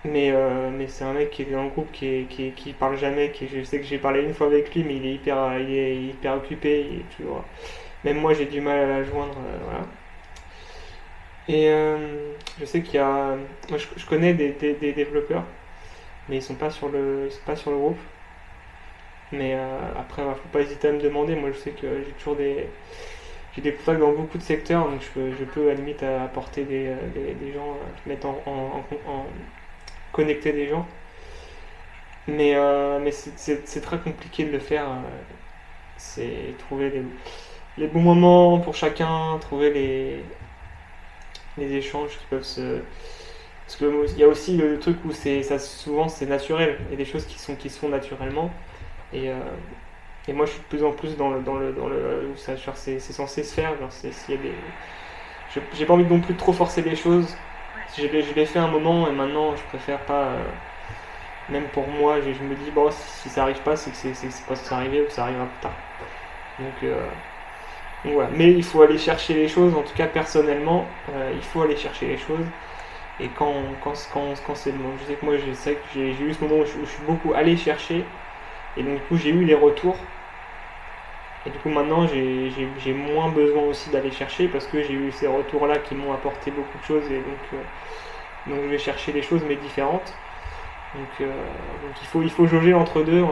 Mais c'est un mec qui est dans le groupe qui parle jamais, je sais que j'ai parlé une fois avec lui, mais il est hyper occupé, il est toujours. Même moi j'ai du mal à la joindre, voilà. Et je sais qu'il y a. Moi je connais des développeurs, mais ils sont pas sur le groupe. Mais après, faut pas hésiter à me demander. Moi je sais que j'ai des contacts dans beaucoup de secteurs, donc je peux à la limite apporter des gens, mettre en connecter des gens. Mais c'est très compliqué de le faire. C'est trouver les bons moments pour chacun, trouver les échanges qui peuvent se. Parce qu'il y a aussi le truc où souvent c'est naturel. Il y a des choses qui se font naturellement. Et moi je suis de plus en plus dans le où c'est censé se faire. S'il y a j'ai pas envie non plus de trop forcer les choses. Je l'ai fait un moment et maintenant je préfère pas. Même pour moi, je me dis bon, si ça arrive pas, c'est que c'est pas ça arriver ou ça arrivera plus tard. Donc voilà. Mais il faut aller chercher les choses. En tout cas personnellement, il faut aller chercher les choses. Et quand c'est le moment, je sais que moi j'ai eu ce moment où je suis beaucoup allé chercher. Et donc du coup j'ai eu les retours. Et du coup maintenant j'ai moins besoin aussi d'aller chercher parce que j'ai eu ces retours là qui m'ont apporté beaucoup de choses. Et donc je vais chercher des choses mais différentes. Donc il faut jauger entre deux,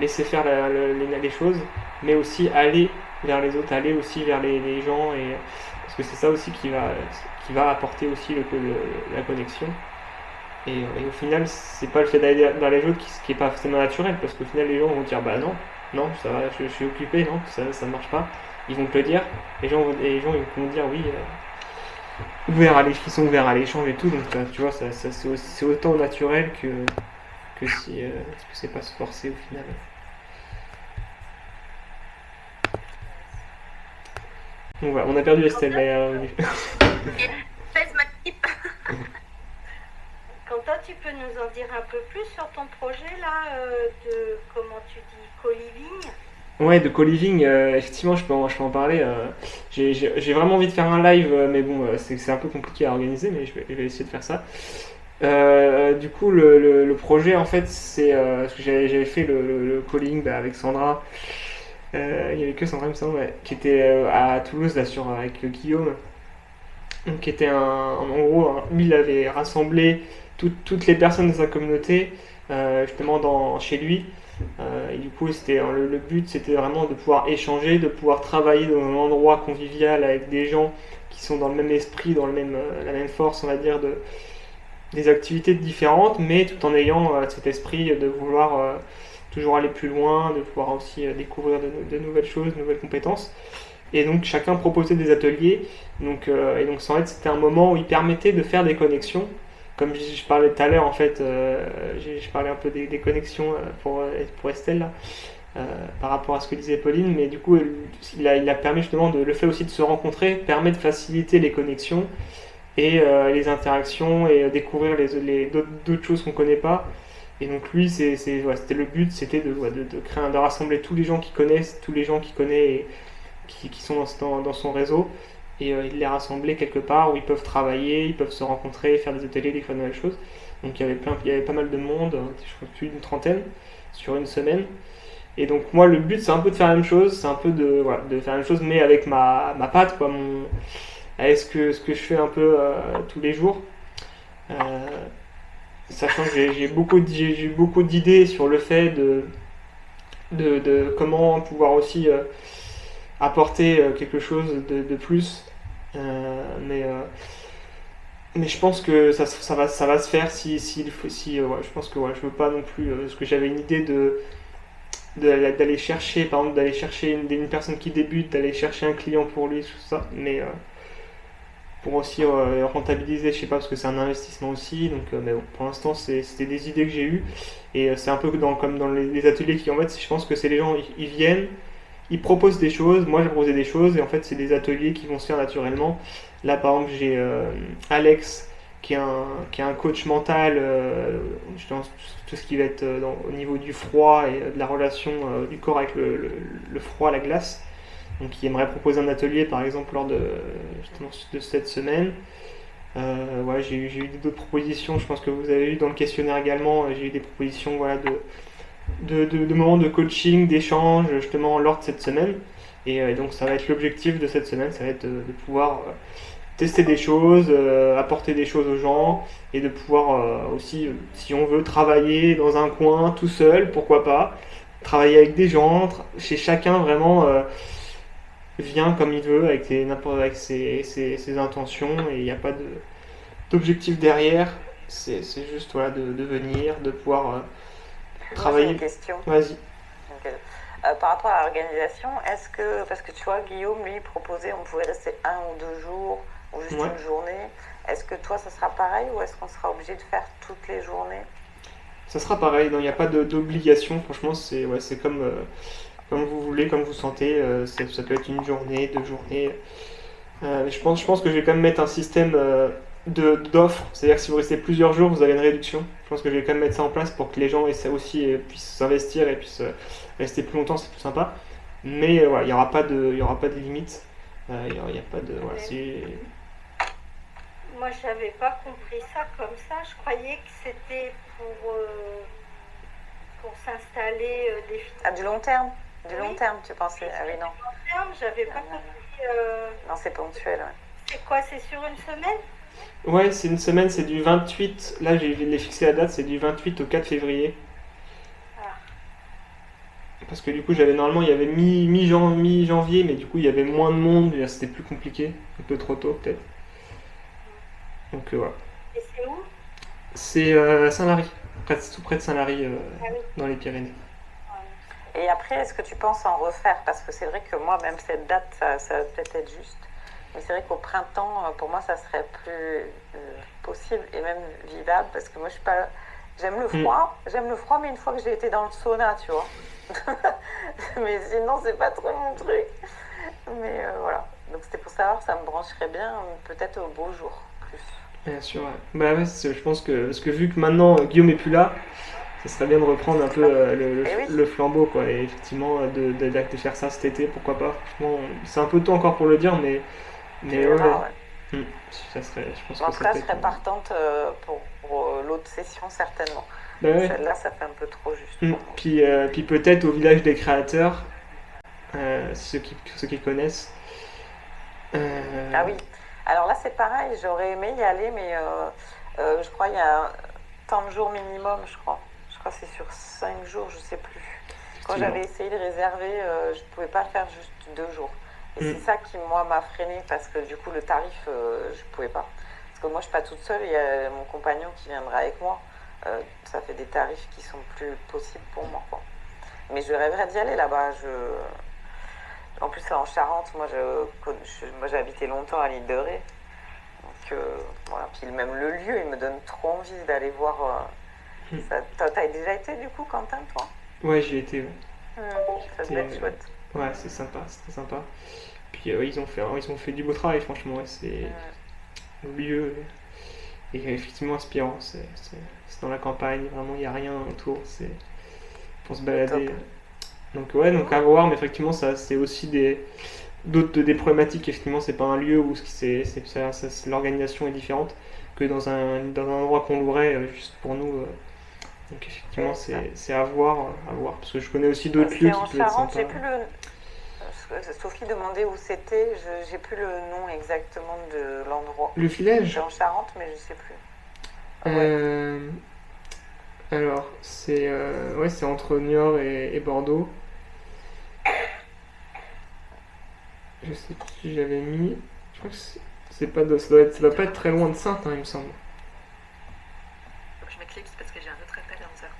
laisser faire les choses, mais aussi aller vers les autres, aller aussi vers les gens, parce que c'est ça aussi qui va apporter aussi la connexion. Et au final, c'est pas le fait d'aller vers les autres qui est pas forcément naturel, parce qu'au final les gens vont dire bah non, ça va, je suis occupé, non, ça ne marche pas. Ils vont te le dire, les gens ils vont dire oui. Qui sont ouverts à l'échange et tout, donc tu vois, c'est autant naturel que si que c'est pas se forcer au final. Donc voilà, on a perdu Estelle, mais elle est revenue. Quentin, tu peux nous en dire un peu plus sur ton projet là, de comment tu dis, co-living? Ouais, de co-living, effectivement, je peux en parler. J'ai vraiment envie de faire un live, mais bon, c'est un peu compliqué à organiser, mais je vais essayer de faire ça. Du coup, le projet, en fait, c'est parce que j'avais fait le co-living avec Sandra. Il n'y avait que Sandra, il me semble, ouais, qui était à Toulouse, là, avec Guillaume. Donc, qui était en gros, lui, il avait rassemblé toutes les personnes de sa communauté, justement, chez lui. Et du coup, le but, c'était vraiment de pouvoir échanger, de pouvoir travailler dans un endroit convivial avec des gens qui sont dans le même esprit, dans la même force, on va dire, des activités différentes, mais tout en ayant cet esprit de vouloir toujours aller plus loin, de pouvoir aussi découvrir de nouvelles choses, de nouvelles compétences. Et donc, chacun proposait des ateliers. Et donc, sans être, c'était un moment où il permettait de faire des connexions. Comme je parlais tout à l'heure, en fait, je parlais un peu des connexions pour Estelle, là, par rapport à ce que disait Pauline, mais du coup, il a permis justement, le fait aussi de se rencontrer, permet de faciliter les connexions et les interactions et découvrir d'autres choses qu'on ne connaît pas. Et donc lui, c'était le but, c'était de rassembler tous les gens qui connaissent, tous les gens qu'il connaît et qui sont dans son réseau. Et il les rassembler quelque part où ils peuvent travailler, ils peuvent se rencontrer, faire des ateliers, découvrir de nouvelles choses. Donc il y avait pas mal de monde, je crois plus d'une trentaine sur une semaine. Et donc moi le but c'est un peu de faire la même chose, c'est un peu de faire la même chose mais avec ma patte quoi, avec ce que je fais un peu tous les jours. Sachant que j'ai eu beaucoup d'idées sur le fait de comment pouvoir aussi apporter quelque chose de plus. Mais je pense que ça va se faire je pense que je veux pas non plus parce que j'avais une idée d'aller chercher par exemple une personne qui débute, d'aller chercher un client pour lui, tout ça, mais pour aussi rentabiliser, je sais pas, parce que c'est un investissement aussi, donc mais bon, pour l'instant c'était des idées que j'ai eues et c'est un peu comme dans les ateliers qui en fait je pense que c'est les gens ils viennent, ils proposent des choses, moi j'ai proposé des choses et en fait c'est des ateliers qui vont se faire naturellement. Là par exemple j'ai Alex qui est un coach mental dans tout ce qui va être au niveau du froid et de la relation du corps avec le froid, la glace. Donc qui aimerait proposer un atelier par exemple lors de cette semaine. J'ai eu d'autres propositions, je pense que vous avez eu dans le questionnaire également, j'ai eu des propositions de moments de coaching, d'échange justement lors de cette semaine. Et donc ça va être l'objectif de cette semaine, ça va être de pouvoir tester des choses, apporter des choses aux gens et de pouvoir aussi, si on veut, travailler dans un coin tout seul, pourquoi pas, travailler avec des gens, chez chacun vraiment vient comme il veut avec ses intentions et il n'y a pas d'objectif derrière, c'est juste de venir, de pouvoir travailler. J'ai une question. Vas-y. Par rapport à l'organisation, est-ce que, parce que tu vois, Guillaume, lui, proposait, on pouvait rester 1 ou 2 jours ou juste une journée. Est-ce que toi, ça sera pareil ou est-ce qu'on sera obligé de faire toutes les journées? Ça sera pareil, il n'y a pas d'obligation, franchement, c'est comme vous voulez, comme vous sentez, ça peut être une journée, 2 journées. Je pense que je vais quand même mettre un système d'offres, c'est-à-dire que si vous restez plusieurs jours, vous avez une réduction. Je pense que je vais quand même mettre ça en place pour que les gens puissent s'investir et puissent rester plus longtemps, c'est plus sympa. Mais il n'y aura pas de limite. Il y a pas de. Moi, je n'avais pas compris ça comme ça. Je croyais que c'était pour s'installer définitivement. Ah, du long terme? Du long terme, tu pensais? Ah oui, non. Du long terme, j'avais pas compris. Non, c'est ponctuel, ouais. C'est quoi? C'est sur une semaine? Ouais, c'est une semaine, c'est du 28. Là, j'ai fixé la date, c'est du 28 au 4 février. Parce que du coup, normalement, il y avait mi-janvier, mais du coup, il y avait moins de monde, et c'était plus compliqué, un peu trop tôt peut-être. Donc voilà. Et c'est où? C'est Saint-Lary, tout près de Saint-Lary, dans les Pyrénées. Et après, est-ce que tu penses en refaire? Parce que c'est vrai que moi, même cette date, ça va peut-être être juste. Mais c'est vrai qu'au printemps, pour moi, ça serait plus possible et même vivable. Parce que moi, je suis pas... J'aime le froid, mais une fois que j'ai été dans le sauna, tu vois. Mais sinon, c'est pas trop mon truc. Mais voilà. Donc c'était pour savoir, ça me brancherait bien, peut-être au beau jour, plus. Bien sûr, ouais. Bah ouais, je pense que... Parce que vu que maintenant, Guillaume est plus là, ça serait bien de reprendre un peu le flambeau, quoi. Et effectivement, de faire ça cet été, pourquoi pas. Franchement, c'est un peu tôt encore pour le dire, mais ouais. Ça serait, je pense en que tout cas, je serais partante pour l'autre session, certainement. Bah ouais. Celle-là, ça fait un peu trop juste. Puis peut-être au village des créateurs, ceux qui connaissent. Ah oui. Alors là, c'est pareil, j'aurais aimé y aller, mais je crois qu'il y a tant de jours minimum, je crois. Je crois que c'est sur 5 jours, je sais plus. Quand j'avais essayé de réserver, je ne pouvais pas faire juste 2 jours. Et c'est ça qui, moi, m'a freinée, parce que du coup, le tarif, je ne pouvais pas. Parce que moi, je ne suis pas toute seule, il y a mon compagnon qui viendra avec moi. Ça fait des tarifs qui sont plus possibles pour moi, quoi. Mais je rêverais d'y aller là-bas. En plus, c'est en Charente. Moi, j'ai habité longtemps à l'île de Ré. Donc, voilà. Puis même le lieu, il me donne trop envie d'aller voir. T'as déjà été, du coup, Quentin, toi? Ouais, j'y ai été, ouais. Ça devait être chouette. Ouais, c'est sympa, c'est très sympa. Puis ils ont fait du beau travail, franchement. Ouais, c'est le lieu. et effectivement inspirant. C'est dans la campagne, vraiment il n'y a rien autour, c'est pour se balader. Top. Donc ouais, donc à voir, mais effectivement ça c'est aussi des problématiques. Effectivement, c'est pas un lieu où l'organisation est différente que dans un endroit qu'on louerait juste pour nous. Donc effectivement, c'est à voir, parce que je connais aussi d'autres lieux C'est en qui peuvent être Charente, sympas. j'ai plus le... Sophie demandait où c'était, j'ai plus le nom exactement de l'endroit. Le village. C'est en Charente, mais je sais plus. Alors, c'est entre Niort et Bordeaux. Je sais plus si j'avais mis. Je crois que c'est pas ça doit pas être très loin de Saintes, il me semble. Faut que je m'éclipse parce que j'ai un autre appel à 11h30.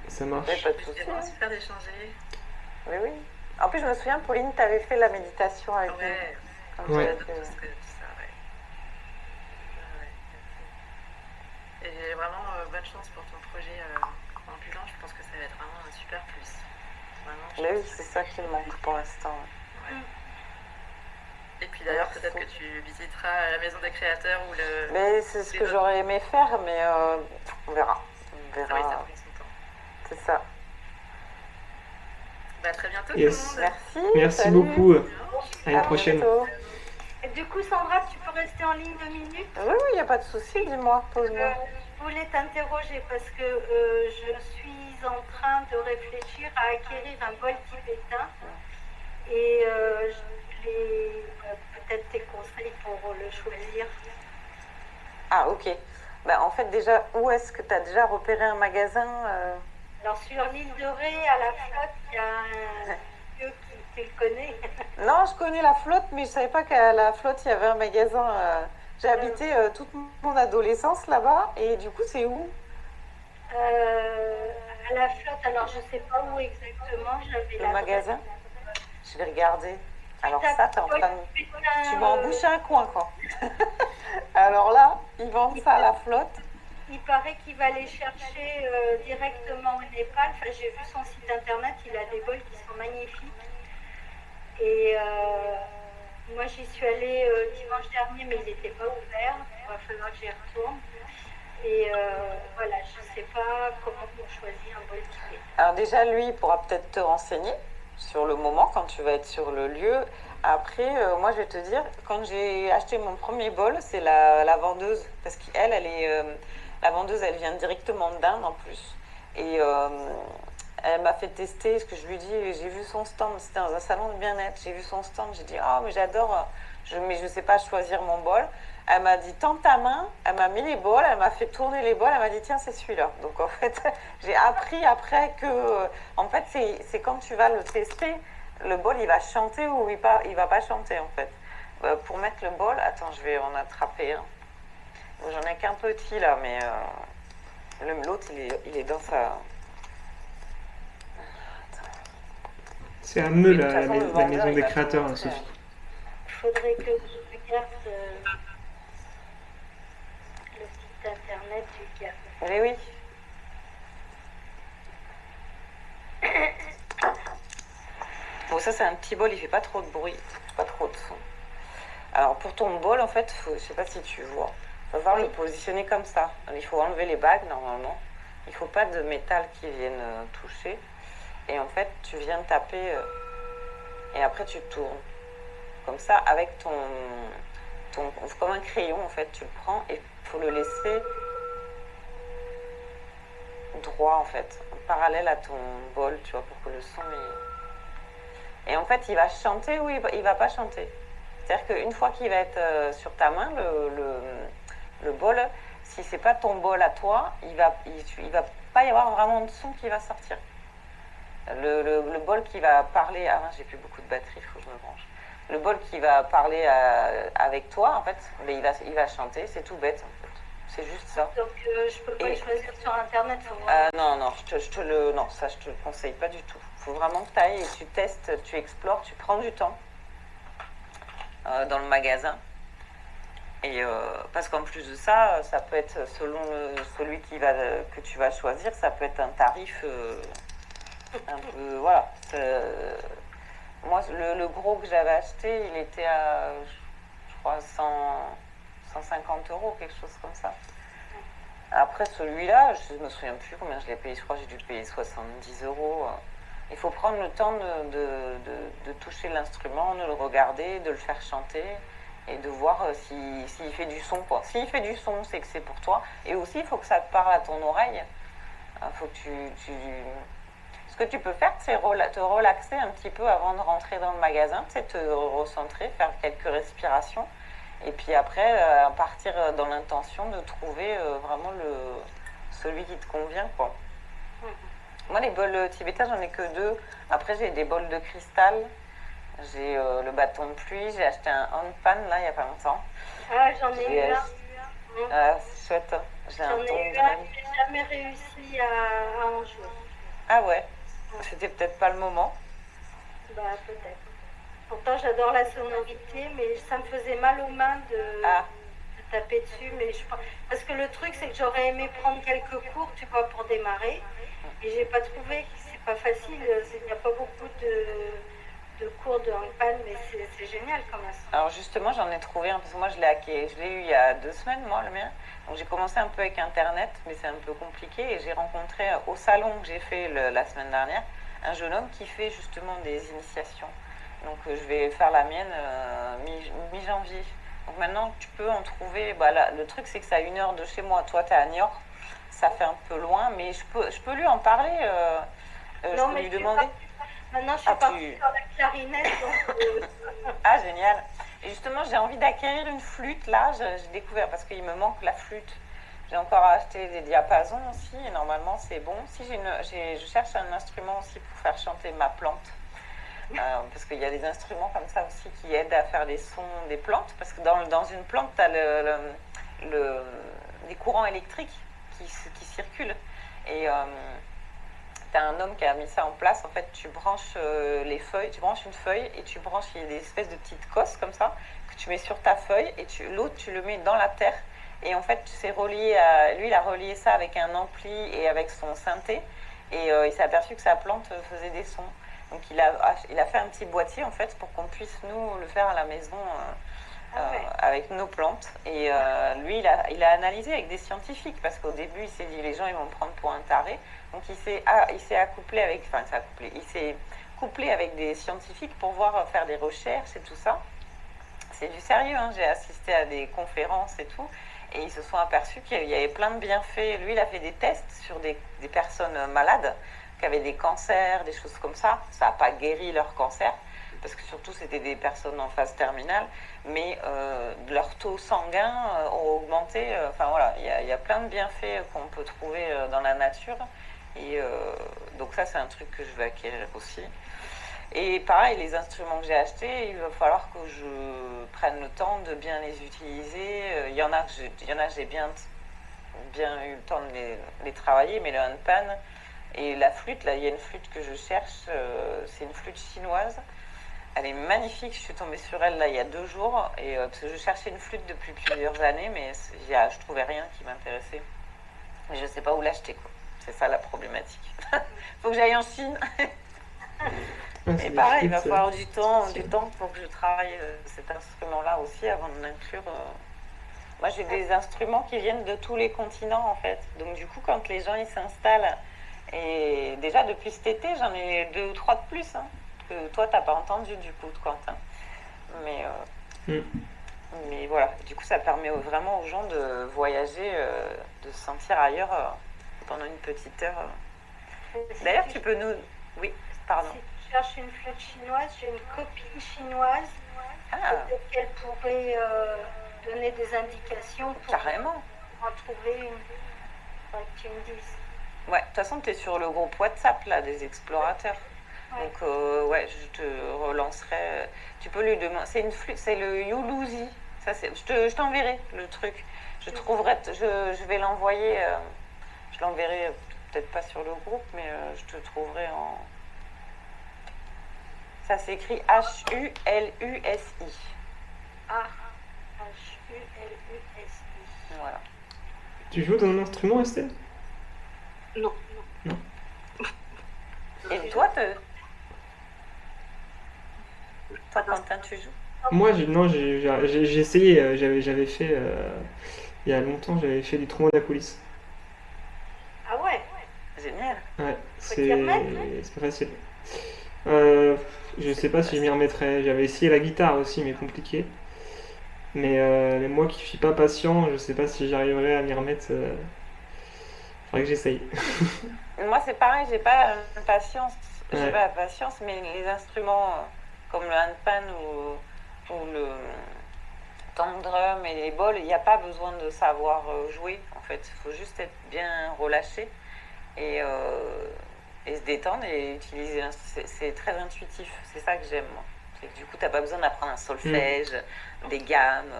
Ça marche. Ouais, pas de souci. C'était vraiment super d'échanger. Oui, oui. En plus, je me souviens, Pauline, tu avais fait la méditation avec Ouais, nous. Ouais. j'adore tout ça, ouais. Ouais. Et vraiment bonne chance pour ton projet ambulant. Je pense que ça va être vraiment un super plus. Vraiment, je Mais oui, pense c'est ça qui me manque pour l'instant. Ouais. Et puis d'ailleurs, peut-être que tu visiteras la maison des créateurs ou le. Mais c'est ce que j'aurais aimé faire, mais on verra. On Ah oui, ça verra. prend son temps. C'est ça. Bah, à très bientôt Yes. tout le monde. Merci. Merci salut. beaucoup. À une À prochaine. bientôt. Et du coup, Sandra, tu peux rester en ligne 2 minutes. Oui, oui, il n'y a pas de souci, dis-moi, pose-moi. Je voulais t'interroger parce que je suis en train de réfléchir à acquérir un bol tibétain et peut-être tes conseils pour le choisir. Ah, ok. Bah, en fait, déjà, où est-ce que tu as déjà repéré un magasin Alors sur l'île de Ré, à la flotte, il y a un lieu qui tu le connais. Non, je connais la flotte, mais je savais pas qu'à la flotte, il y avait un magasin. J'ai habité toute mon adolescence là-bas, et du coup, c'est où? À la flotte, alors je sais pas où exactement, j'avais Le magasin? Je vais regarder. Alors ça, t'es en train de... Tu Tu m'as embouché un coin, quoi. Alors là, ils vendent ça à la flotte. Il paraît qu'il va les chercher directement au Népal. Enfin, j'ai vu son site internet, il a des bols qui sont magnifiques. Et moi, j'y suis allée dimanche dernier, mais il n'était pas ouvert. Il va falloir que j'y retourne. Et voilà, je ne sais pas comment on choisit un bol tibétain. Alors déjà, lui, il pourra peut-être te renseigner sur le moment, quand tu vas être sur le lieu. Après, moi, je vais te dire, quand j'ai acheté mon premier bol, c'est la vendeuse. Parce qu'elle, la vendeuse, elle vient directement d'Inde en plus. Et elle m'a fait tester ce que je lui dis. J'ai vu son stand, c'était dans un salon de bien-être. J'ai vu son stand, j'ai dit, ah, mais j'adore, mais je ne sais pas choisir mon bol. Elle m'a dit, tends ta main, elle m'a mis les bols, elle m'a fait tourner les bols, elle m'a dit, tiens, c'est celui-là. Donc en fait, j'ai appris après que, en fait, c'est quand tu vas le tester, le bol, il va chanter ou il va pas chanter, en fait. Pour mettre le bol, attends, je vais en attraper un. Bon, j'en ai qu'un petit là, mais l'autre, il est dans sa... C'est à Meux, De toute façon, le la vendeur, maison il des va créateurs, tout hein, Sophie. Il faudrait que je regarde le site internet du gars. Mais oui. Bon, ça, c'est un petit bol, il fait pas trop de bruit, pas trop de son. Alors, pour ton bol, en fait, je sais pas si tu vois, il va falloir le positionner comme ça. Il faut enlever les bagues, normalement. Il faut pas de métal qui vienne toucher. Et en fait, tu viens taper et après, tu tournes. Comme ça, avec ton comme un crayon, en fait, tu le prends et il faut le laisser droit, en fait, parallèle à ton bol, tu vois, pour que le son est... Et en fait, il va chanter ou il va pas chanter. C'est-à-dire qu'une fois qu'il va être sur ta main, le bol, si c'est pas ton bol à toi, il va pas y avoir vraiment de son qui va sortir. Le bol qui va parler... Ah, j'ai plus beaucoup de batterie, il faut que je me branche. Le bol qui va parler avec toi, en fait, mais il va chanter, c'est tout bête, en fait. C'est juste ça. Donc je peux pas le choisir sur internet. Non, je te le conseille pas du tout. Il faut vraiment que tu ailles et tu testes, tu explores, tu prends du temps dans le magasin. Et parce qu'en plus de ça, ça peut être selon celui que tu vas choisir, ça peut être un tarif un peu, voilà. Moi, le gros que j'avais acheté, il était à, je crois, 150 €, quelque chose comme ça. Après celui-là, je me souviens plus combien je l'ai payé, je crois que j'ai dû payer 70 €. Il faut prendre le temps de toucher l'instrument, de le regarder, de le faire chanter et de voir s'il fait du son, quoi. S'il fait du son, c'est que c'est pour toi. Et aussi, il faut que ça te parle à ton oreille. Faut que Ce que tu peux faire, c'est te relaxer un petit peu avant de rentrer dans le magasin, c'est te recentrer, faire quelques respirations. Et puis après, partir dans l'intention de trouver vraiment celui qui te convient, quoi. Moi, les bols tibétains, j'en ai que 2. Après, j'ai des bols de cristal. J'ai le bâton de pluie. J'ai acheté un handpan, là, il n'y a pas longtemps. Ah, j'en ai eu un. Ah, c'est chouette. J'en ai eu un, j'ai jamais réussi à en jouer. Ah ouais. C'était peut-être pas le moment. Bah, peut-être. Pourtant, j'adore la sonorité, mais ça me faisait mal aux mains de taper dessus. Mais parce que le truc, c'est que j'aurais aimé prendre quelques cours, tu vois, pour démarrer. Et j'ai pas trouvé, c'est pas facile. Il n'y a pas beaucoup de cours de handpan, mais c'est génial quand même. Alors justement, j'en ai trouvé un, parce que moi, je l'ai eu il y a 2 semaines, moi, le mien. Donc j'ai commencé un peu avec Internet, mais c'est un peu compliqué. Et j'ai rencontré au salon que j'ai fait la semaine dernière, un jeune homme qui fait justement des initiations. Donc je vais faire la mienne mi-janvier. Donc maintenant, tu peux en trouver. Bah, là, le truc, c'est que c'est à 1 heure de chez moi. Toi, tu es à Niort. Ça fait un peu loin, mais je peux lui en parler. Non, je peux mais lui demander. Maintenant, je suis partie sur la clarinette. Donc, Ah, génial. Et justement, j'ai envie d'acquérir une flûte. Là, j'ai découvert, parce qu'il me manque la flûte. J'ai encore acheté des diapasons aussi, et normalement, c'est bon. Si je cherche un instrument aussi pour faire chanter ma plante. Parce qu'il y a des instruments comme ça aussi qui aident à faire les sons des plantes. Parce que dans une plante, tu as des courants électriques qui circulent. Et tu as un homme qui a mis ça en place. En fait, tu branches les feuilles, tu branches une feuille et il y a des espèces de petites cosses comme ça que tu mets sur ta feuille et l'autre, tu le mets dans la terre. Et en fait, lui, il a relié ça avec un ampli et avec son synthé. Et il s'est aperçu que sa plante faisait des sons. Donc il a fait un petit boîtier en fait pour qu'on puisse nous le faire à la maison avec nos plantes. Et lui il a analysé avec des scientifiques parce qu'au début il s'est dit les gens ils vont me prendre pour un taré. Donc il s'est couplé avec des scientifiques pour faire des recherches et tout ça. C'est du sérieux, hein. J'ai assisté à des conférences et tout. Et ils se sont aperçus qu'il y avait plein de bienfaits. Lui il a fait des tests sur des personnes malades qui avaient des cancers, des choses comme ça. Ça n'a pas guéri leur cancer, parce que surtout c'était des personnes en phase terminale, mais leur taux sanguin ont augmenté. Enfin voilà, il y a plein de bienfaits qu'on peut trouver dans la nature. Et donc ça c'est un truc que je veux acquérir aussi. Et pareil, les instruments que j'ai achetés, il va falloir que je prenne le temps de bien les utiliser. Il y en a que j'ai bien eu le temps de les travailler, mais le handpan et la flûte, là il y a une flûte que je cherche, c'est une flûte chinoise. Elle est magnifique, je suis tombée sur elle là il y a 2 jours, et parce que je cherchais une flûte depuis plusieurs années, mais je trouvais rien qui m'intéressait. Mais je ne sais pas où l'acheter, quoi. C'est ça la problématique. Faut que j'aille en Chine. Et pareil, il va falloir du temps pour que je travaille cet instrument-là aussi avant de l'inclure. Moi, j'ai des instruments qui viennent de tous les continents, en fait. Donc, du coup, quand les gens ils s'installent, et déjà depuis cet été, j'en ai 2 ou 3 de plus, hein, que toi, t'as pas entendu, du coup, de Quentin. Mais voilà, du coup, ça permet vraiment aux gens de voyager, de se sentir ailleurs pendant une petite heure. D'ailleurs, tu peux nous... Oui, pardon. Si tu cherches une flûte chinoise, j'ai une copine chinoise. Peut-être qu'elle pourrait donner des indications pour carrément en trouver une. Faudrait que tu me dises. Ouais, de toute façon, tu es sur le groupe WhatsApp là, des explorateurs. Ouais. Donc, ouais, je te relancerai. Tu peux lui demander. C'est une flûte, c'est le Yuluzi. Ça, je t'enverrai le truc. Je vais l'envoyer. Je l'enverrai peut-être pas sur le groupe, mais je te trouverai en. Ça s'écrit Hulussi. Ah, Hulussi. Voilà. Tu joues dans un instrument, Estelle ? Non. Et toi, Quentin, tu joues ? Moi, non, j'ai essayé, j'avais fait, il y a longtemps, j'avais fait du trompeau à coulisses. Ah ouais, Génial. Ouais, faut t'y remettre. c'est pas facile. Euh, je sais pas si je m'y Facile. remettrais. J'avais essayé la guitare aussi, mais compliqué. Mais moi qui suis pas patient, je sais pas si j'arriverai à m'y remettre. Faudrait que j'essaye. Moi, c'est pareil, j'ai Ouais, pas la patience, mais les instruments comme le handpan ou le tank drum et les bols, il n'y a pas besoin de savoir jouer, en fait. Il faut juste être bien relâché et, euh, et se détendre et utiliser. C'est très intuitif, c'est ça que j'aime, moi. C'est que du coup, tu n'as pas besoin d'apprendre un mm, solfège, des gammes.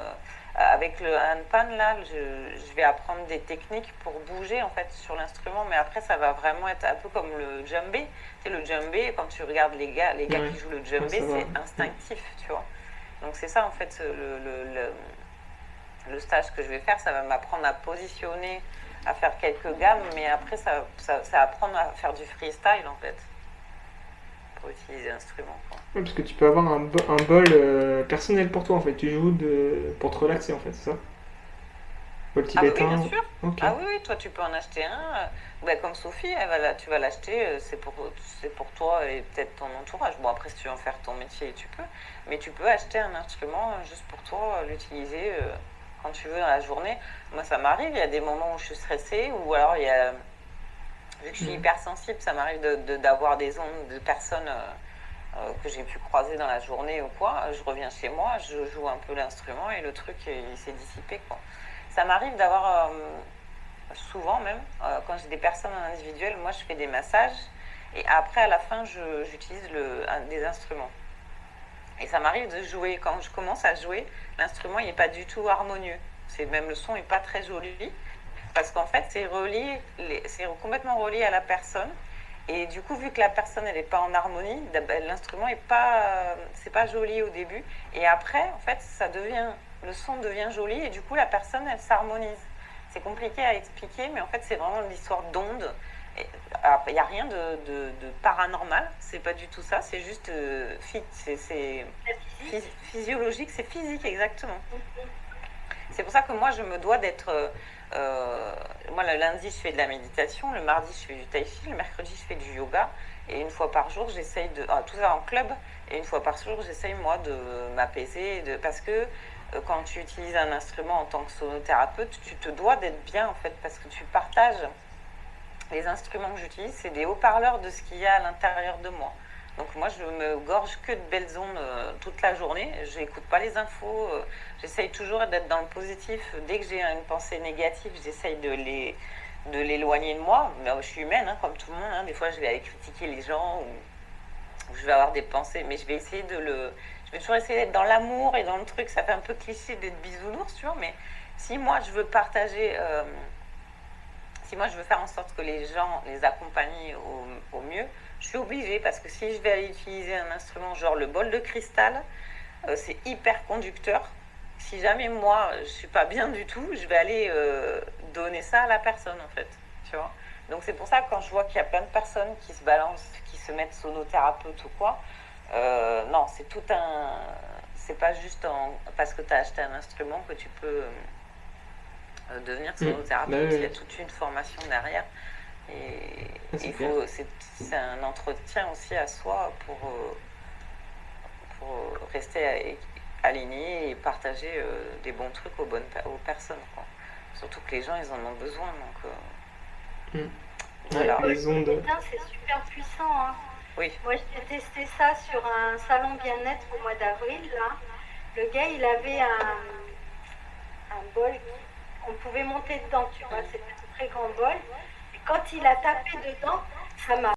Avec le handpan, là, je vais apprendre des techniques pour bouger en fait sur l'instrument, mais après, ça va vraiment être un peu comme le djembé. Tu sais, le djembé, quand tu regardes les gars ouais, qui jouent le ouais, djembé, ça va. c'est instinctif, tu vois. Donc, c'est ça en fait, le stage que je vais faire, ça va m'apprendre à positionner, à faire quelques gammes, mais après, ça va apprendre à faire du freestyle en fait, pour utiliser l'instrument, quoi. Ouais, parce que tu peux avoir un bol personnel pour toi en fait. Tu joues pour te relaxer en fait, c'est ça? Bol Ah bah oui, bien tibétain. sûr. Ok. Ah oui, oui, toi tu peux en acheter un. Bah, comme Sophie, tu vas l'acheter, c'est pour toi et peut-être ton entourage. Bon, après, si tu veux en faire ton métier, tu peux. Mais tu peux acheter un instrument juste pour toi, l'utiliser quand tu veux dans la journée. Moi, ça m'arrive, il y a des moments où je suis stressée ou alors vu que je suis Mm. hypersensible, ça m'arrive d'avoir des ondes de personnes que j'ai pu croiser dans la journée ou quoi. Je reviens chez moi, je joue un peu l'instrument et le truc, il s'est dissipé, quoi. Ça m'arrive d'avoir souvent même, quand j'ai des personnes en individuel, moi je fais des massages et après à la fin j'utilise des instruments. Et ça m'arrive de jouer, quand je commence à jouer, l'instrument il n'est pas du tout harmonieux. Même le son n'est pas très joli parce qu'en fait c'est complètement relié à la personne. Et du coup, vu que la personne elle n'est pas en harmonie, l'instrument est pas, c'est pas joli au début. Et après, en fait, le son devient joli et du coup la personne elle s'harmonise. C'est compliqué à expliquer, mais en fait c'est vraiment l'histoire d'ondes. Il n'y a rien de paranormal, c'est pas du tout ça, c'est juste c'est La physique. physiologique, c'est physique exactement. C'est pour ça que moi je me dois d'être. Moi le lundi je fais de la méditation, le mardi je fais du tai chi, le mercredi je fais du yoga et une fois par jour j'essaye tout ça en club, et une fois par jour j'essaye moi de m'apaiser, parce que quand tu utilises un instrument en tant que sonothérapeute, tu te dois d'être bien en fait, parce que tu partages les instruments que j'utilise, c'est des haut-parleurs de ce qu'il y a à l'intérieur de moi. Donc moi, je me gorge que de belles ondes toute la journée. Je n'écoute pas les infos. J'essaye toujours d'être dans le positif. Dès que j'ai une pensée négative, j'essaye de l'éloigner de moi. Mais je suis humaine, hein, comme tout le monde. Hein. Des fois, je vais aller critiquer les gens ou je vais avoir des pensées. Mais je vais essayer je vais toujours essayer d'être dans l'amour et dans le truc. Ça fait un peu cliché d'être bisounours, tu vois. Mais si moi, je veux partager... si moi je veux faire en sorte que les gens les accompagnent au mieux, je suis obligée, parce que si je vais aller utiliser un instrument genre le bol de cristal, c'est hyper conducteur. Si jamais moi je suis pas bien du tout, je vais aller donner ça à la personne en fait, tu vois. Donc c'est pour ça que quand je vois qu'il y a plein de personnes qui se balancent, qui se mettent sonothérapeute ou quoi, non, c'est pas juste parce que tu as acheté un instrument que tu peux devenir Mm. Bah sonothérapeute. oui, Il y a oui. toute une formation derrière. Et Ah, c'est il clair. c'est un entretien aussi à soi pour rester aligné et partager des bons trucs aux personnes, quoi. Surtout que les gens, ils en ont besoin. Donc, Mm. Ouais, voilà. les ondes. Putain, c'est super puissant, hein. Oui. Moi, j'ai testé ça sur un salon bien-être au mois d'avril, là. Le gars, il avait un bol qu'on pouvait monter dedans, tu vois. C'était un très grand bol. Et quand il a tapé dedans, ça m'a